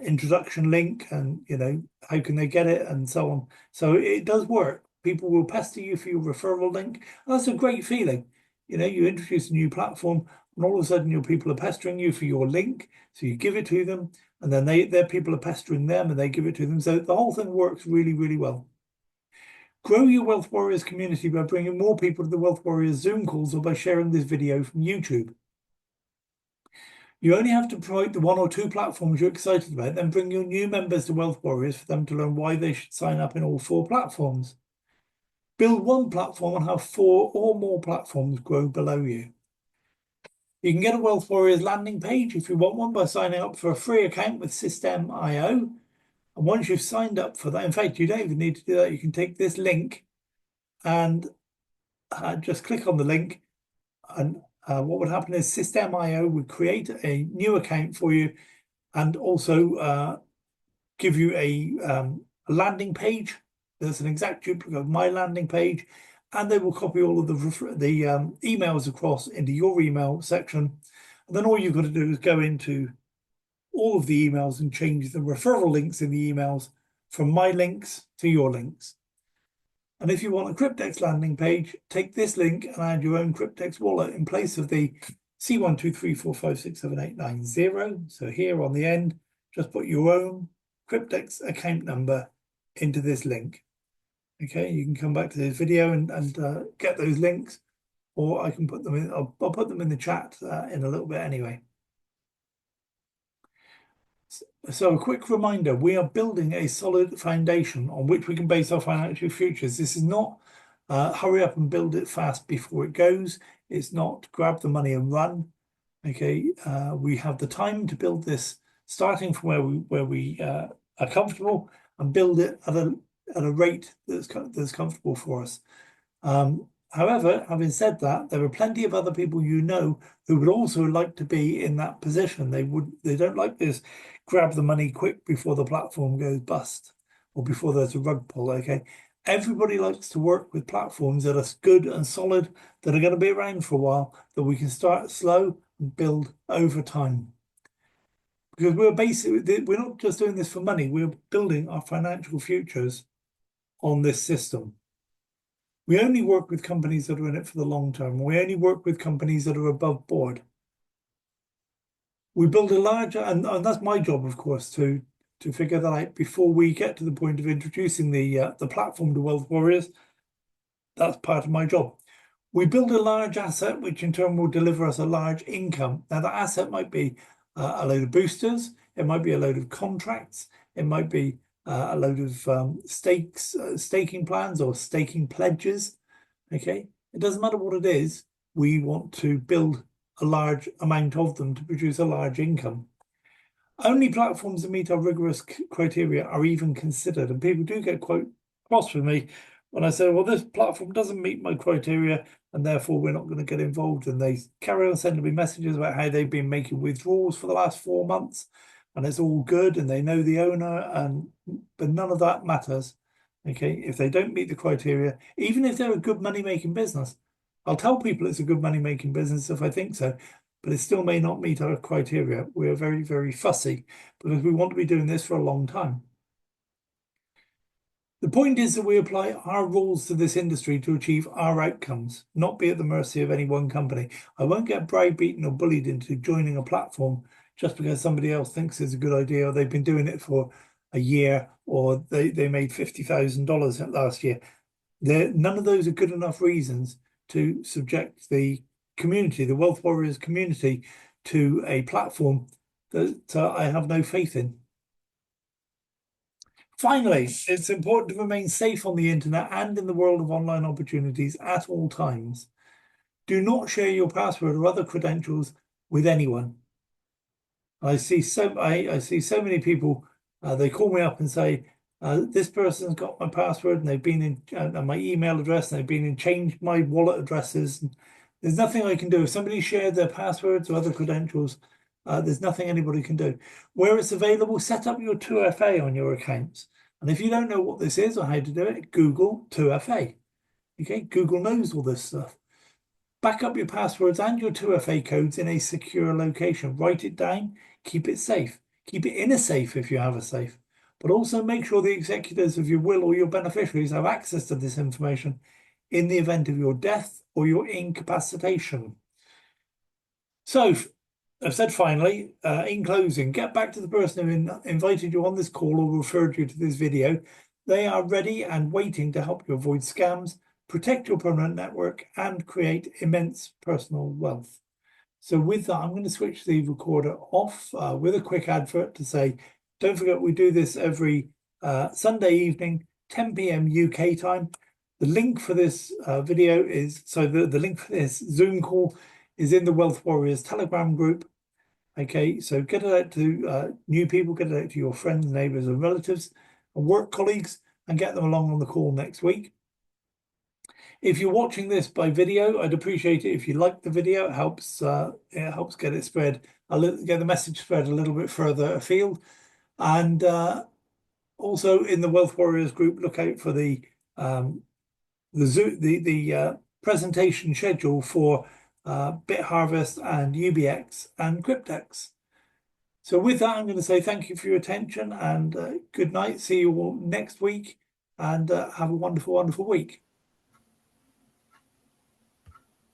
introduction link and, how can they get it and so on. So it does work. People will pester you for your referral link. And that's a great feeling. You introduce a new platform and all of a sudden your people are pestering you for your link. So you give it to them and then their people are pestering them and they give it to them. So the whole thing works really, really well. Grow your Wealth Warriors community by bringing more people to the Wealth Warriors Zoom calls or by sharing this video from YouTube. You only have to promote the one or two platforms you're excited about, then bring your new members to Wealth Warriors for them to learn why they should sign up in all 4 platforms. Build one platform and have 4 or more platforms grow below you. You can get a Wealth Warriors landing page if you want one by signing up for a free account with System.io. And once you've signed up for that, in fact, you don't even need to do that. You can take this link and just click on the link. And what would happen is System.io would create a new account for you and also give you a landing page. There's an exact duplicate of my landing page, and they will copy all of the emails across into your email section. And then all you've got to do is go into all of the emails and change the referral links in the emails from my links to your links. And if you want a Cryptex landing page, take this link and add your own Cryptex wallet in place of the C123456789. So here on the end, just put your own Cryptex account number into this link. Okay, you can come back to this video and get those links, or I can put them in. I'll put them in the chat in a little bit anyway. So a quick reminder, we are building a solid foundation on which we can base our financial futures. This is not hurry up and build it fast before it goes. It's not grab the money and run. Okay, we have the time to build this starting from where we are comfortable and build it at a rate that's comfortable for us. However, having said that, there are plenty of other people who would also like to be in that position. They don't like this grab the money quick before the platform goes bust or before there's a rug pull. Okay, everybody likes to work with platforms that are good and solid, that are going to be around for a while, that we can start slow and build over time. Because we're not just doing this for money, we're building our financial futures on this system. We only work with companies that are in it for the long term. We only work with companies that are above board. We build a larger, and that's my job, of course, to figure that out before we get to the point of introducing the platform to Wealth Warriors. That's part of my job. We build a large asset, which in turn will deliver us a large income. Now, the asset might be a load of boosters, it might be a load of contracts, it might be a load of staking plans or staking pledges. Okay, it doesn't matter what it is. We want to build a large amount of them to produce a large income. Only platforms that meet our rigorous criteria are even considered, and people do get quite cross with me when I say, well, this platform doesn't meet my criteria and therefore we're not going to get involved. And they carry on sending me messages about how they've been making withdrawals for the last 4 months and it's all good and they know the owner, but none of that matters. Okay, if they don't meet the criteria, even if they're a good money-making business, I'll tell people it's a good money-making business if I think so, but it still may not meet our criteria. We're very, very fussy because we want to be doing this for a long time. The point is that we apply our rules to this industry to achieve our outcomes, not be at the mercy of any one company. I won't get browbeaten or bullied into joining a platform just because somebody else thinks it's a good idea or they've been doing it for a year or they made $50,000 last year. None of those are good enough reasons to subject the community, the Wealth Warriors community, to a platform that I have no faith in. Finally, it's important to remain safe on the internet and in the world of online opportunities at all times. Do not share your password or other credentials with anyone. I see so many people, they call me up and say, this person's got my password and they've been in and my email address and they've been in changed my wallet addresses. There's nothing I can do. If somebody shared their passwords or other credentials, there's nothing anybody can do. Where it's available, set up your 2FA on your accounts. And if you don't know what this is or how to do it, Google 2FA. Okay, Google knows all this stuff. Back up your passwords and your 2FA codes in a secure location. Write it down, keep it safe. Keep it in a safe if you have a safe. But also make sure the executors of your will or your beneficiaries have access to this information in the event of your death or your incapacitation. So, I've said finally, in closing, get back to the person who invited you on this call or referred you to this video. They are ready and waiting to help you avoid scams, protect your permanent network, and create immense personal wealth. So with that, I'm going to switch the recorder off with a quick advert to say, don't forget we do this every Sunday evening, 10 p.m. UK time. The link for this video is, the link for this Zoom call is in the Wealth Warriors Telegram group. Okay, so get it out to new people, get it out to your friends, neighbours and relatives and work colleagues and get them along on the call next week. If you're watching this by video, I'd appreciate it if you like the video. It helps get it spread, get the message spread a little bit further afield. And also in the Wealth Warriors group, look out for the presentation schedule for BitHarvest and UBX and Cryptex. So with that, I'm going to say thank you for your attention and good night. See you all next week and have a wonderful, wonderful week.